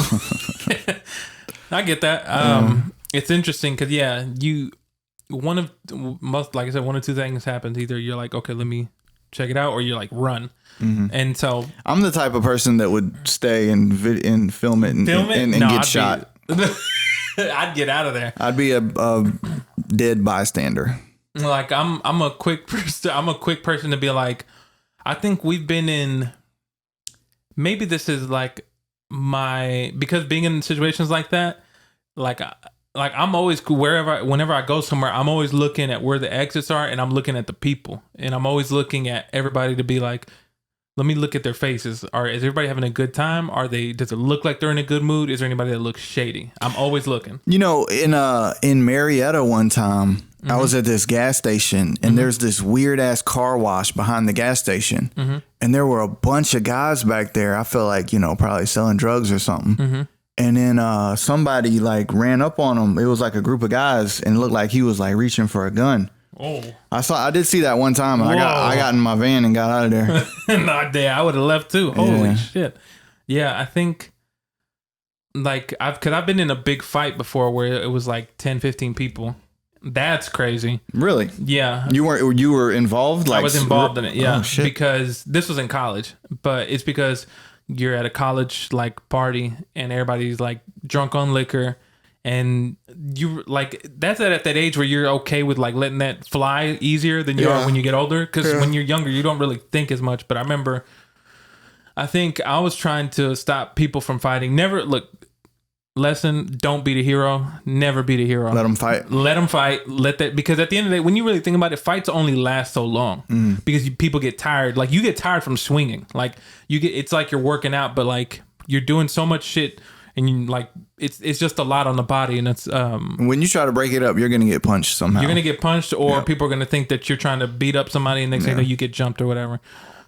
I get that. It's interesting because one of two things happens. Either you're like, okay, let me check it out, or you're like, run. Mm-hmm. And so I'm the type of person that would stay and film it and get shot. I'd get out of there. I'd be a dead bystander. Like I'm a quick person. I'm a quick person to be like, I think we've been in. Maybe this is like because being in situations like that, like I'm always whenever I go somewhere, I'm always looking at where the exits are, and I'm looking at the people, and I'm always looking at everybody to be like, let me look at their faces. Is everybody having a good time? Does it look like they're in a good mood? Is there anybody that looks shady? I'm always looking. You know, in Marietta one time, I was at this gas station, and there's this weird ass car wash behind the gas station, and there were a bunch of guys back there. I feel like, you know, probably selling drugs or something. And then somebody like ran up on him. It was like a group of guys, and it looked like he was like reaching for a gun. Oh, I did see that one time. I got in my van and got out of there. Not there. I would have left too. Holy shit. Yeah, I think like I've been in a big fight before where it was like 10, 15 people. That's crazy. Really? Yeah. You were involved? Like, I was involved in it. Yeah. Oh, shit. Because this was in college, but it's because you're at a college like party and everybody's like drunk on liquor. And you like that's at that age where you're okay with like letting that fly easier than you are when you get older, because when you're younger you don't really think as much. But I think I was trying to stop people from fighting. Lesson, don't be the hero. Never be the hero. Let them fight. Because at the end of the day, when you really think about it, fights only last so long because people get tired. Like you get tired from swinging. Like it's like you're working out, but like you're doing so much shit. And you like it's just a lot on the body, and it's when you try to break it up, you're gonna get punched somehow. You're gonna get punched, or people are gonna think that you're trying to beat up somebody, and next thing you know, you get jumped or whatever.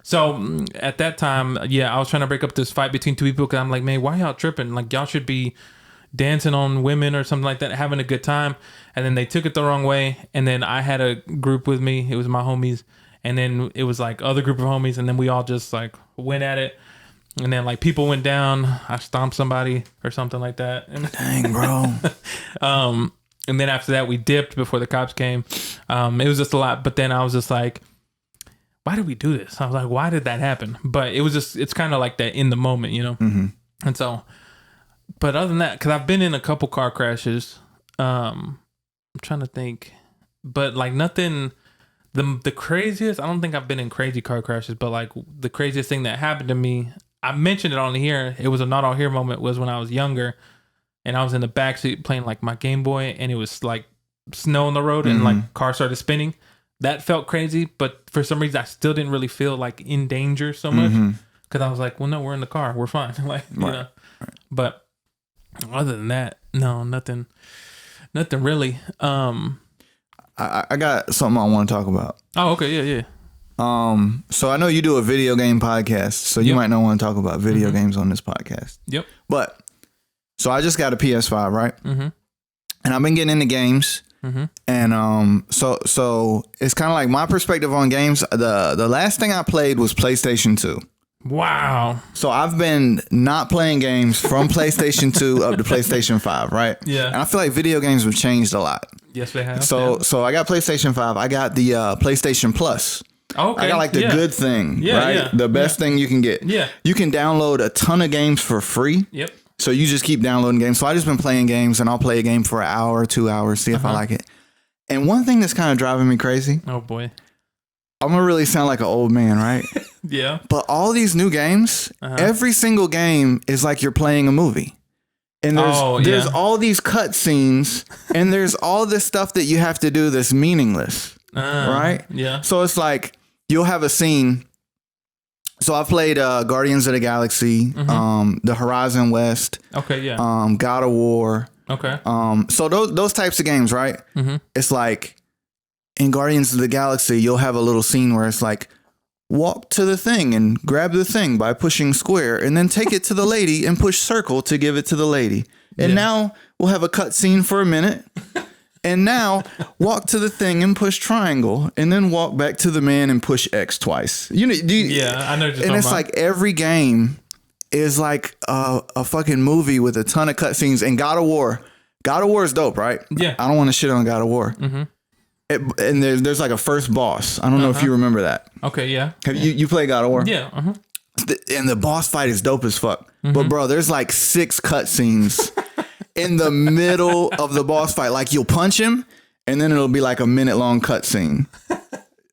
So at that time, I was trying to break up this fight between two people because I'm like, man, why y'all tripping? Like, y'all should be dancing on women or something like that, having a good time. And then they took it the wrong way. And then I had a group with me. It was my homies. And then it was like other group of homies. And then we all just like went at it. And then like people went down. I stomped somebody or something like that. And dang, bro. And then after that, we dipped before the cops came. It was just a lot. But then I was just like, why did we do this? I was like, why did that happen? But it was just, it's kind of like that in the moment, you know? Mm-hmm. And so, but other than that, because I've been in a couple car crashes. I'm trying to think. But like nothing, the craziest, I don't think I've been in crazy car crashes, but like the craziest thing that happened to me, I mentioned it on here. It was a not all here moment, was when I was younger and I was in the backseat playing like my Game Boy and it was like snow on the road and like car started spinning. That felt crazy, but for some reason I still didn't really feel like in danger so much because I was like, well, no, we're in the car, we're fine. Like, you know, but other than that, no, nothing really. I got something I want to talk about. Oh, okay, yeah. So I know you do a video game podcast, so you might not want to talk about video games on this podcast. Yep. But so I just got a PS5, right? Mm-hmm. And I've been getting into games. Mm-hmm. And so it's kind of like my perspective on games. The last thing I played was PlayStation 2. Wow. So I've been not playing games from PlayStation 2 up to PlayStation 5, right? Yeah. And I feel like video games have changed a lot. Yes, they have. So I got PlayStation 5. I got the PlayStation Plus. Okay. I got like the good thing, right? Yeah. The best thing you can get. Yeah. You can download a ton of games for free. Yep. So you just keep downloading games. So I just been playing games and I'll play a game for an hour, 2 hours, see if I like it. And one thing that's kind of driving me crazy. Oh boy. I'm gonna really sound like an old man, right? Yeah. But all these new games, every single game is like you're playing a movie. And there's all these cutscenes and there's all this stuff that you have to do that's meaningless. Right? Yeah. So it's like you'll have a scene. So I played Guardians of the Galaxy, the Horizon West. Okay, yeah. God of War. Okay. So those types of games, right? Mm-hmm. It's like in Guardians of the Galaxy, you'll have a little scene where it's like, walk to the thing and grab the thing by pushing square and then take it to the lady and push circle to give it to the lady. And now we'll have a cut scene for a minute. And now walk to the thing and push triangle and then walk back to the man and push X twice. You know, I know what you're talking about. And it's like every game is like a fucking movie with a ton of cutscenes. And God of War is dope, right? Yeah. I don't want to shit on God of War. Mm-hmm. And there's like a first boss. I don't know if you remember that. Okay, yeah. Have you played God of War? Yeah. And the boss fight is dope as fuck. But bro, there's like 6 cutscenes in the middle of the boss fight. Like you'll punch him and then it'll be like a minute long cutscene.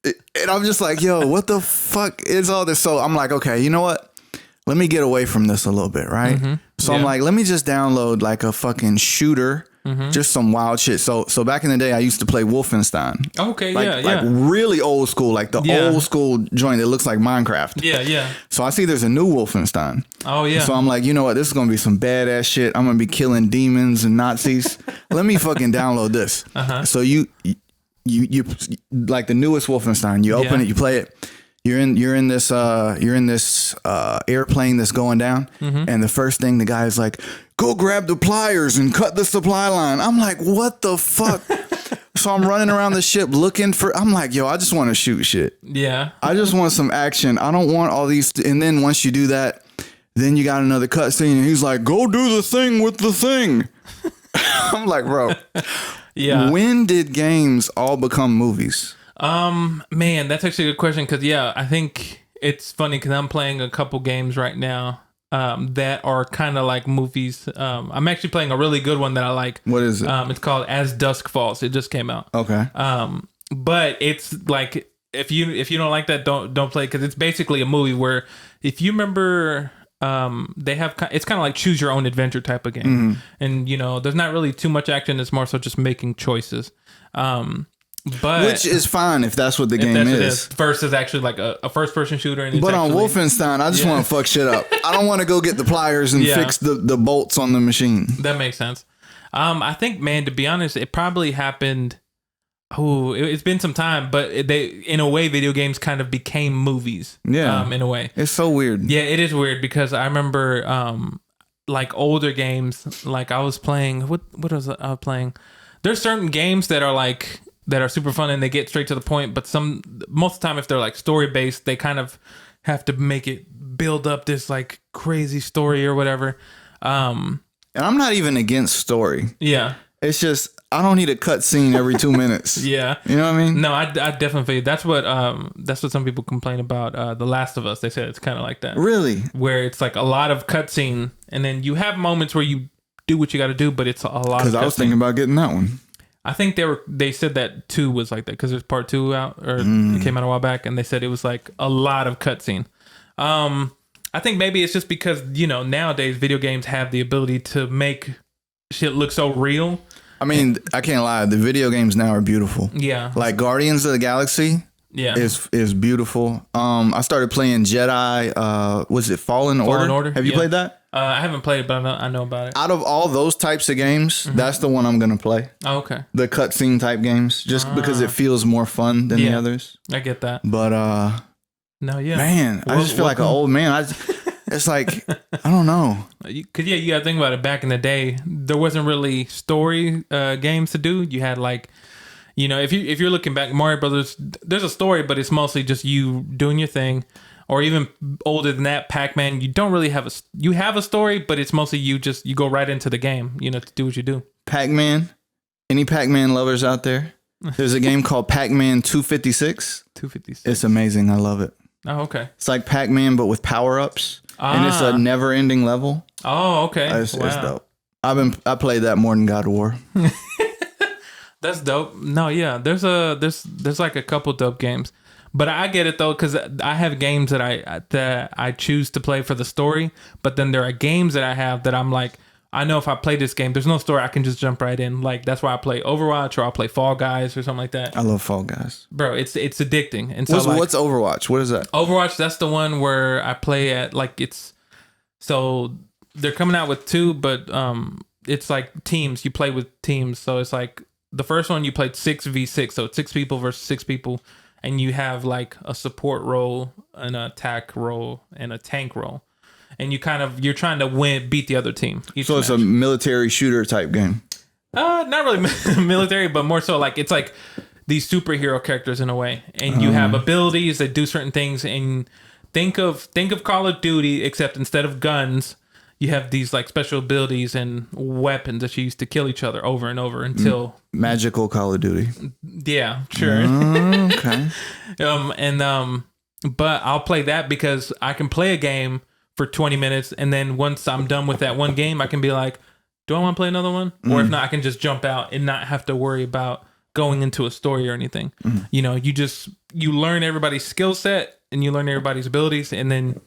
And I'm just like, yo, what the fuck is all this? So I'm like, okay, you know what? Let me get away from this a little bit, right? So I'm like, let me just download like a fucking shooter. Just some wild shit. So back in the day, I used to play Wolfenstein. Okay, like really old school, like the old school joint that looks like Minecraft. Yeah. So I see there's a new Wolfenstein. Oh yeah. So I'm like, you know what? This is gonna be some badass shit. I'm gonna be killing demons and Nazis. Let me fucking download this. So you like the newest Wolfenstein. You open it, you play it. You're in this airplane that's going down, and the first thing the guy's like, go grab the pliers and cut the supply line. I'm like, what the fuck? So I'm running around the ship looking for. I'm like, yo, I just want to shoot shit. Yeah, I just want some action. I don't want all these. And then once you do that, then you got another cutscene, and he's like, go do the thing with the thing. I'm like, bro, when did games all become movies? Man, that's actually a good question. Cause I think it's funny cause I'm playing a couple games right now, that are kind of like movies. I'm actually playing a really good one that I like. What is it? It's called As Dusk Falls. It just came out. Okay. But it's like, if you don't like that, don't play. Cause it's basically a movie where if you remember, they have, it's kind of like choose your own adventure type of game. And there's not really too much action. It's more so just making choices. But which is fine if that's what the game is. Versus actually like a first person shooter. And but on Wolfenstein, I just want to fuck shit up. I don't want to go get the pliers and fix the bolts on the machine. That makes sense. I think, man, to be honest, it probably happened Oh, it's been some time, but in a way, video games kind of became movies. Yeah. In a way. It's so weird. Yeah, it is weird because I remember, like older games, like I was playing, what was I playing? There's certain games that are super fun and they get straight to the point, but most of the time, if they're like story based, they kind of have to make it build up this like crazy story or whatever. And I'm not even against story. Yeah. It's just, I don't need a cut scene every 2 minutes. Yeah. You know what I mean? No, I definitely feel you. That's what some people complain about The Last of Us. They said it's kind of like that. Really? Where it's like a lot of cutscene and then you have moments where you do what you got to do, but it's a lot of Because I was thinking about getting that one. I think they said that 2 was like that because there's part 2 out, or it came out a while back, and they said it was like a lot of cutscene. I think maybe it's just because, nowadays video games have the ability to make shit look so real. I mean, I can't lie. The video games now are beautiful. Yeah. Like Guardians of the Galaxy. Yeah. Is beautiful. I started playing Jedi. Was it Fallen Order? Have you played that? I haven't played it, but I know about it. Out of all those types of games, that's the one I'm gonna play. Oh, okay. The cutscene type games, just because it feels more fun than the others. I get that. But no, yeah, man, I just feel like an old man. It's like, I don't know. Because you got to think about it. Back in the day, there wasn't really story games to do. You had like, if you're looking back, Mario Brothers, there's a story, but it's mostly just you doing your thing. Or even older than that, Pac-Man, you don't really have you have a story, but it's mostly you go right into the game, to do what you do. Pac-Man, any Pac-Man lovers out there? There's a game called Pac-Man 256. 256. It's amazing. I love it. Oh, okay. It's like Pac-Man, but with power-ups. And it's a never-ending level. Oh, okay. It's dope. I played that more than God of War. That's dope. No, yeah. There's like a couple dope games, but I get it though, because I have games that I choose to play for the story, but then there are games that I have that I'm like, I know if I play this game, there's no story, I can just jump right in. Like that's why I play Overwatch, or I'll play Fall Guys or something like that. I love Fall Guys, bro. It's addicting. And so what's Overwatch? What is that? Overwatch, that's the one where I play at so they're coming out with 2, but it's like teams. You play with teams, so it's like the first one you played 6v6, so it's 6 people versus 6 people, and you have like a support role, an attack role, and a tank role. And you're trying to beat the other team. So it's a military shooter type game. Not really military, but more so like it's like these superhero characters in a way, and you have abilities that do certain things. And think of Call of Duty, except instead of guns, you have these like special abilities and weapons that you use to kill each other over and over until magical Call of Duty. Yeah, sure. Okay. But I'll play that because I can play a game for 20 minutes, and then once I'm done with that one game, I can be like, do I want to play another one? Or if not, I can just jump out and not have to worry about going into a story or anything. You learn everybody's skill set and you learn everybody's abilities, and then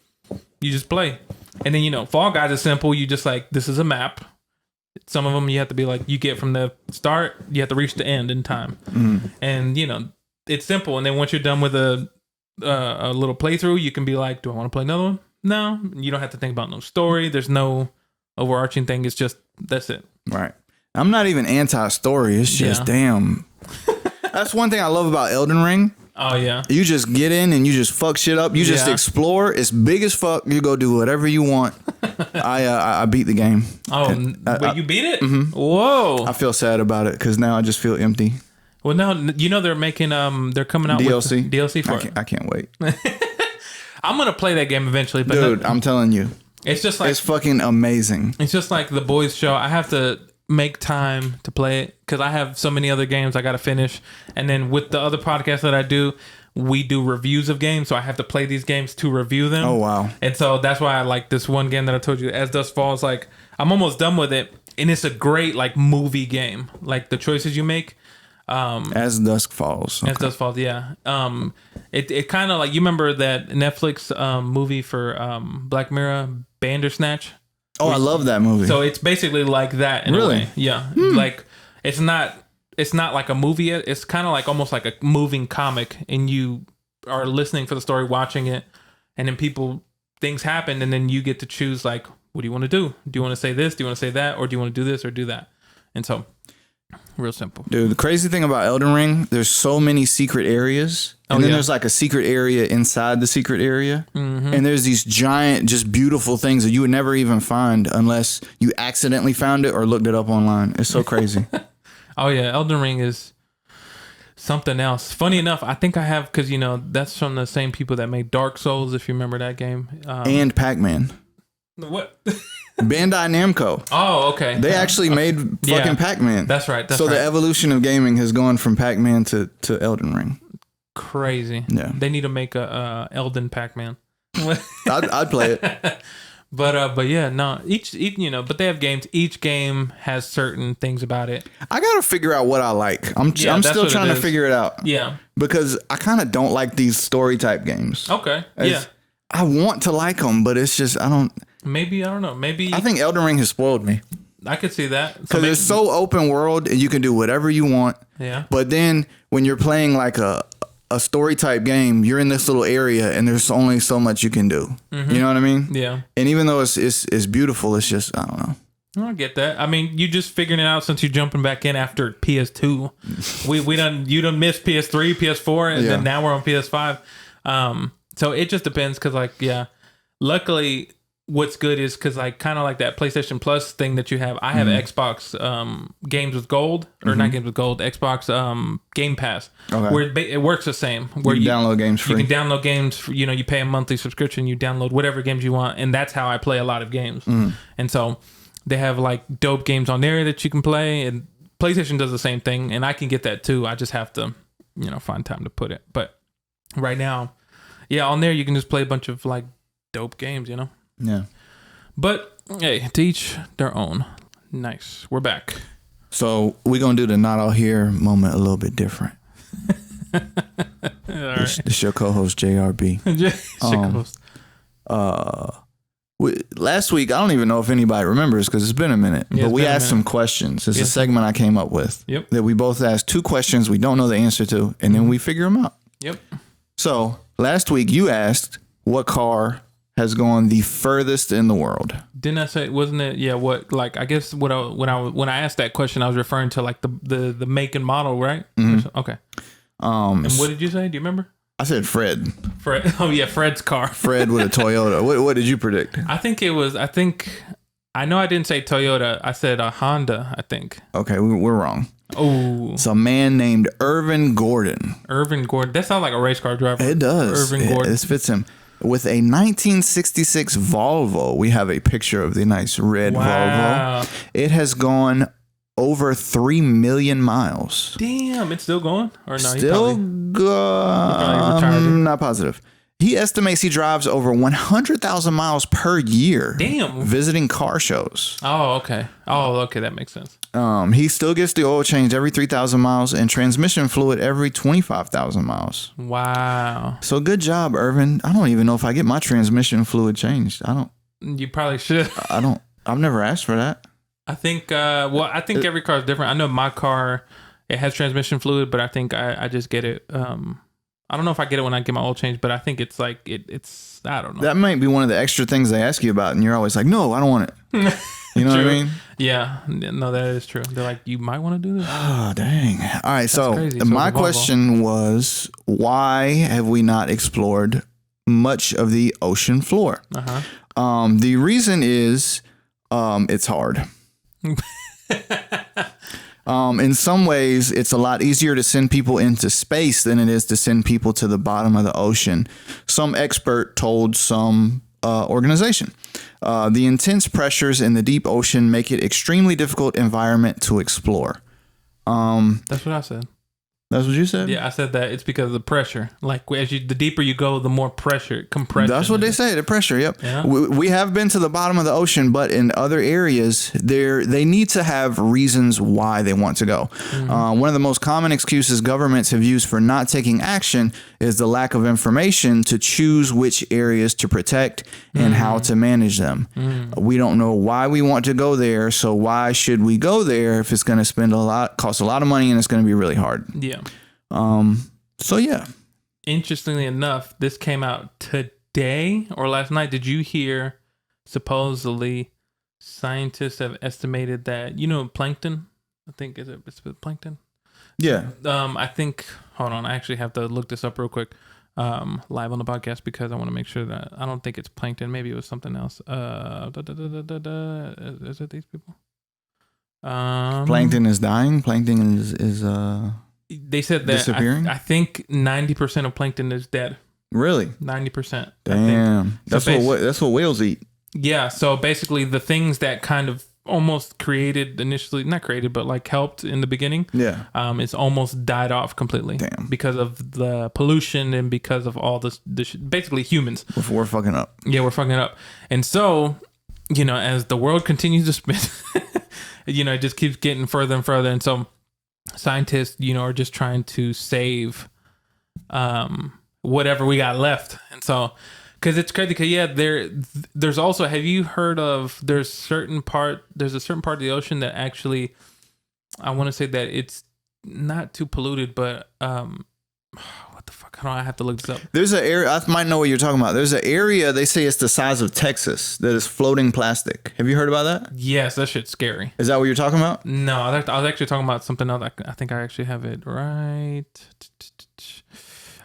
you just play. And then, Fall Guys is simple. You just like, this is a map. Some of them you have to be like, you get from the start, you have to reach the end in time. And, it's simple. And then once you're done with a little playthrough, you can be like, do I want to play another one? No, you don't have to think about no story. There's no overarching thing. It's just, that's it. Right. I'm not even anti-story. It's just, damn. That's one thing I love about Elden Ring. Oh, yeah. You just get in and you just fuck shit up. You just explore. It's big as fuck. You go do whatever you want. I beat the game. Oh, but you beat it? Mm-hmm. Whoa. I feel sad about it because now I just feel empty. Well, now, they're making, they're coming out DLC. with DLC for it. I can't wait. I'm going to play that game eventually. But dude, I'm telling you. It's just like... It's fucking amazing. It's just like the boys show. I have to make time to play it because I have so many other games I got to finish. And then with the other podcasts that I do, we do reviews of games. So I have to play these games to review them. Oh, wow. And so that's why I like this one game that I told you, As Dusk Falls. Like, I'm almost done with it. And it's a great, like, movie game. Like, the choices you make. As Dusk Falls. Okay. As Dusk Falls, yeah. It kind of like, you remember that Netflix movie for Black Mirror, Bandersnatch? Oh, I love that movie. So it's basically like that in a way. Yeah. Like it's not like a movie. It's kind of like almost like a moving comic, and you are listening for the story, watching it, and then things happen, and then you get to choose like, what do you want to do? Do you want to say this? Do you want to say that? Or do you want to do this or do that? And so Real simple. Dude, the crazy thing about Elden Ring, there's so many secret areas. And then there's like a secret area inside the secret area. Mm-hmm. And there's these giant, just beautiful things that you would never even find unless you accidentally found it or looked it up online. It's so crazy. Oh, yeah. Elden Ring is something else. Funny enough, I think I have, because, that's from the same people that made Dark Souls, if you remember that game. And Pac-Man. What? Bandai Namco. Oh, okay. They actually made fucking Pac-Man. That's right. So the evolution of gaming has gone from Pac-Man to Elden Ring. Crazy. Yeah. They need to make a Elden Pac-Man. I'd play it. But yeah, no. Each but they have games. Each game has certain things about it. I gotta figure out what I like. I'm still trying to figure it out. Yeah. Because I kind of don't like these story type games. Okay. I want to like them, but it's just I don't know. Maybe I think Elden Ring has spoiled me. I could see that because it's so open world and you can do whatever you want. Yeah. But then when you're playing like a story type game, you're in this little area and there's only so much you can do. Mm-hmm. You know what I mean? Yeah. And even though it's beautiful, it's just I don't know. I get that. I mean, you just figuring it out since you're jumping back in after PS2. You done missed PS3, PS4, and then now we're on PS5. So it just depends because luckily what's good is because kind of like that PlayStation Plus thing that you have. I have Xbox games with gold or not games with gold. Xbox Game Pass, where it works the same. Where you download games free. You can download games. You pay a monthly subscription. You download whatever games you want, and that's how I play a lot of games. And so they have like dope games on there that you can play, and PlayStation does the same thing, and I can get that too. I just have to find time to put it. But right now, on there you can just play a bunch of like dope games. Yeah. But hey, to each their own. Nice. We're back. So we're going to do the not all here moment a little bit different. This your co-host, JRB. Last week, I don't even know if anybody remembers because it's been a minute, but we asked some questions. It's a segment I came up with that we both asked 2 questions we don't know the answer to, and then we figure them out. Yep. So last week you asked what car has gone the furthest in the world. Didn't I say, wasn't it? Yeah. What, like, I guess when I asked that question, I was referring to like the make and model, right? Mm-hmm. Okay. And what did you say? Do you remember? I said Fred. Oh yeah. Fred's car. Fred with a Toyota. What did you predict? I know I didn't say Toyota. I said a Honda, I think. Okay. We're wrong. Oh. It's a man named Irvin Gordon. Irvin Gordon. That sounds like a race car driver. It does. Irvin Gordon. This fits him. With a 1966 Volvo, we have a picture of the nice red Volvo. It has gone over 3 million miles. Damn, it's still going? Or no? Still I'm not positive. He estimates he drives over 100,000 miles per year. Damn. Visiting car shows. Oh, okay. That makes sense. He still gets the oil change every 3,000 miles and transmission fluid every 25,000 miles. Wow. So good job, Irvin. I don't even know if I get my transmission fluid changed. You probably should. I've never asked for that. I think, every car is different. I know my car, it has transmission fluid, but I think I just get it. I don't know if I get it when I get my oil change, but I think it's like, it's, I don't know. That might be one of the extra things they ask you about, and you're always like, no, I don't want it. You know what I mean? Yeah. No, that is true. They're like, you might want to do this. Oh, dang. All right. So my question was, why have we not explored much of the ocean floor? Uh-huh. The reason is it's hard. In some ways, it's a lot easier to send people into space than it is to send people to the bottom of the ocean. Some expert told some organization. The intense pressures in the deep ocean make it extremely difficult environment to explore. That's what I said. That's what you said? Yeah, I said that it's because of the pressure. Like the deeper you go, the more compression. That's what they say, the pressure. Yep. Yeah. We have been to the bottom of the ocean, but in other areas, they need to have reasons why they want to go. Mm-hmm. One of the most common excuses governments have used for not taking action is the lack of information to choose which areas to protect and how to manage them. We don't know why we want to go there, so why should we go there if it's going to cost a lot of money and it's going to be really hard? Yeah. So yeah. Interestingly enough, this came out today or last night. Did you hear supposedly scientists have estimated that, plankton? I think it's plankton. Yeah. I think. Hold on. I actually have to look this up real quick. Live on the podcast because I want to make sure that I don't think it's plankton. Maybe it was something else. Is it these people? Plankton is dying. Plankton is they said that disappearing. I think 90% of plankton is dead. Really? 90%. Damn. That's what whales eat. Yeah. So basically, the things that kind of almost created initially, not created, but like helped in the beginning. Yeah. It's almost died off completely. Damn. Because of the pollution and because of all this basically humans. We're fucking up. Yeah, we're fucking up. And so, as the world continues to spin, it just keeps getting further and further. And so scientists, are just trying to save whatever we got left. And so, because it's crazy, because there's also, have you heard of, there's a certain part of the ocean that actually, I want to say that it's not too polluted, but what the fuck? I have to look this up. There's an area, I might know what you're talking about. There's an area, they say it's the size of Texas, that is floating plastic. Have you heard about that? Yes, that shit's scary. Is that what you're talking about? No, I was actually talking about something else. I think I actually have it right.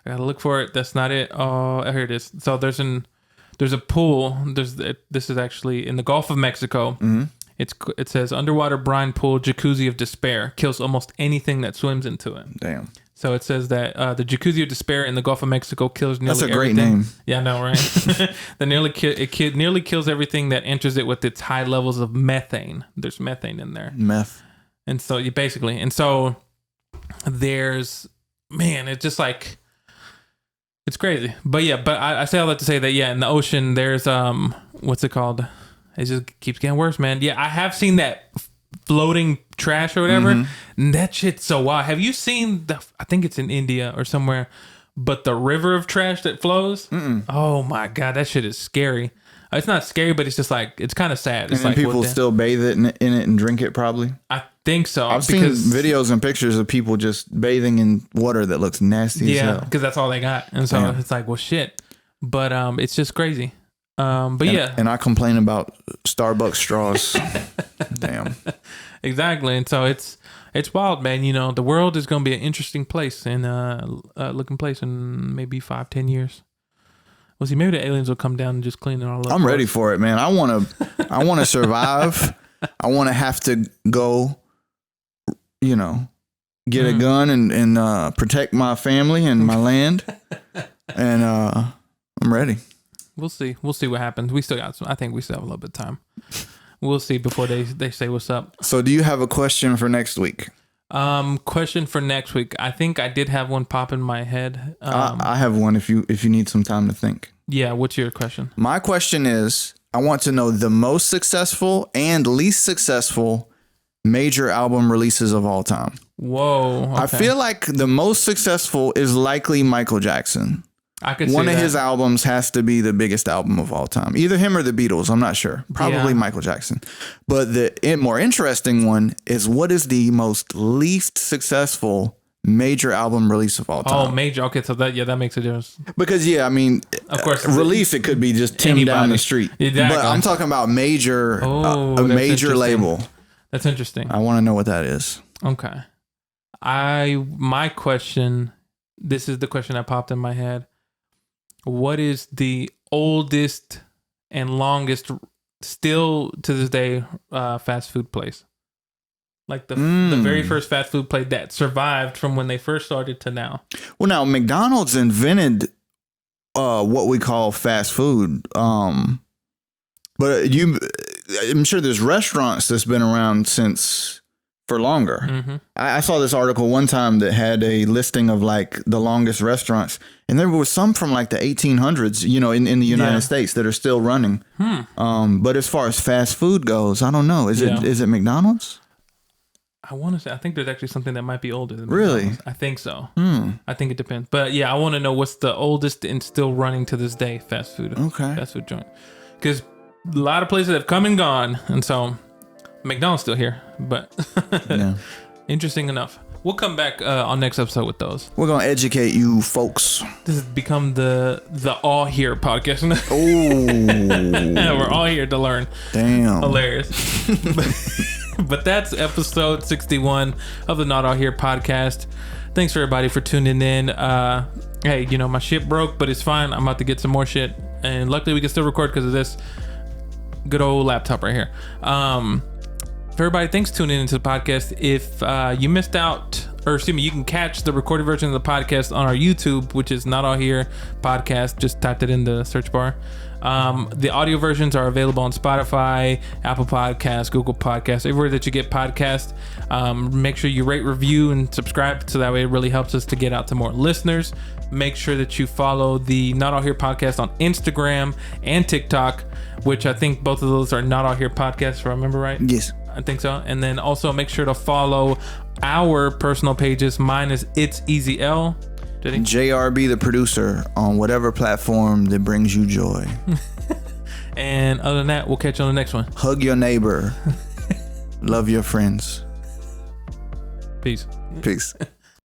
I gotta look for it. That's not it. Oh, here it is. So there's a pool. This is actually in the Gulf of Mexico. Mm-hmm. It says underwater brine pool jacuzzi of despair kills almost anything that swims into it. Damn. So it says that the jacuzzi of despair in the Gulf of Mexico kills nearly everything. That's a great name. Yeah, I know, right? It nearly kills everything that enters it with its high levels of methane. There's methane in there. Meth. And so it's just like, it's crazy. But yeah, I say all that to say that, yeah, in the ocean, there's, what's it called? It just keeps getting worse, man. Yeah, I have seen that floating trash or whatever. Mm-hmm. That shit's so wild. Have you seen I think it's in India or somewhere, but the river of trash that flows? Mm-mm. Oh my God, that shit is scary. It's not scary, but it's just like, it's kind of sad. It's and people still bathe in it and drink it probably? I think so. I've seen videos and pictures of people just bathing in water that looks nasty as hell. Yeah, because that's all they got. And so it's like, well, shit. But it's just crazy. Yeah. And I complain about Starbucks straws. Damn. Exactly. And so it's wild, man. The world is going to be an interesting place and looking place in maybe 5-10 years. Well, see, maybe the aliens will come down and just clean it all up. I'm ready for it, man. I want to survive. I want to have to go, get a gun and protect my family and my land. And I'm ready. We'll see. We'll see what happens. I think we still have a little bit of time. We'll see before they say what's up. So do you have a question for next week? Question for next week. I think I did have one pop in my head. I have one if you need some time to think. Yeah. What's your question? My question is, I want to know the most successful and least successful major album releases of all time. Whoa. Okay. I feel like the most successful is likely Michael Jackson. I could One see of that. his albums has to be the biggest album of all time. Either him or the Beatles. I'm not sure. Probably Michael Jackson. But the more interesting one is, what is the most least successful major album release of all time? Oh, major. Okay, so that makes a difference. Because of course, release, it could be just Tim down the street. Exactly. But I'm talking about major, a major label. That's interesting. I want to know what that is. Okay. My question. This is the question that popped in my head. What is the oldest and longest, still to this day, fast food place? Like the very first fast food place that survived from when they first started to now. Well, now McDonald's invented what we call fast food. But I'm sure there's restaurants that's been around for longer. Mm-hmm. I saw this article one time that had a listing of like the longest restaurants, and there was some from like the 1800s, in the United States that are still running. But as far as fast food goes, I don't know. Is it McDonald's? I think there's actually something that might be older than really? McDonald's. I think so. I think it depends. But yeah, I want to know what's the oldest and still running to this day fast food joint. Because a lot of places have come and gone, and so McDonald's still here, but interesting enough. We'll come back on next episode with those. We're gonna educate you folks. This has become the all here podcast. Oh, we're all here to learn. Damn, hilarious. But that's episode 61 of the Not All Here podcast. Thanks for everybody for tuning in. Hey, you know, my shit broke, but it's fine. I'm about to get some more shit. And luckily we can still record because of this good old laptop right here. For everybody, thanks for tuning into the podcast. If you missed out, or excuse me, you can catch the recorded version of the podcast on our YouTube, which is Not All Here podcast. Just typed it in the search bar. The audio versions are available on Spotify, Apple Podcasts, Google Podcasts, everywhere that you get podcasts. Make sure you rate, review, and subscribe, so that way it really helps us to get out to more listeners. Make sure that you follow the Not All Here podcast on Instagram and TikTok, which I think both of those are Not All Here podcasts, if I remember right. Yes, I think so. And then also make sure to follow our personal pages. Mine is It's Easy L. JRB the producer on whatever platform that brings you joy. And other than that, we'll catch you on the next one. Hug your neighbor. Love your friends. Peace.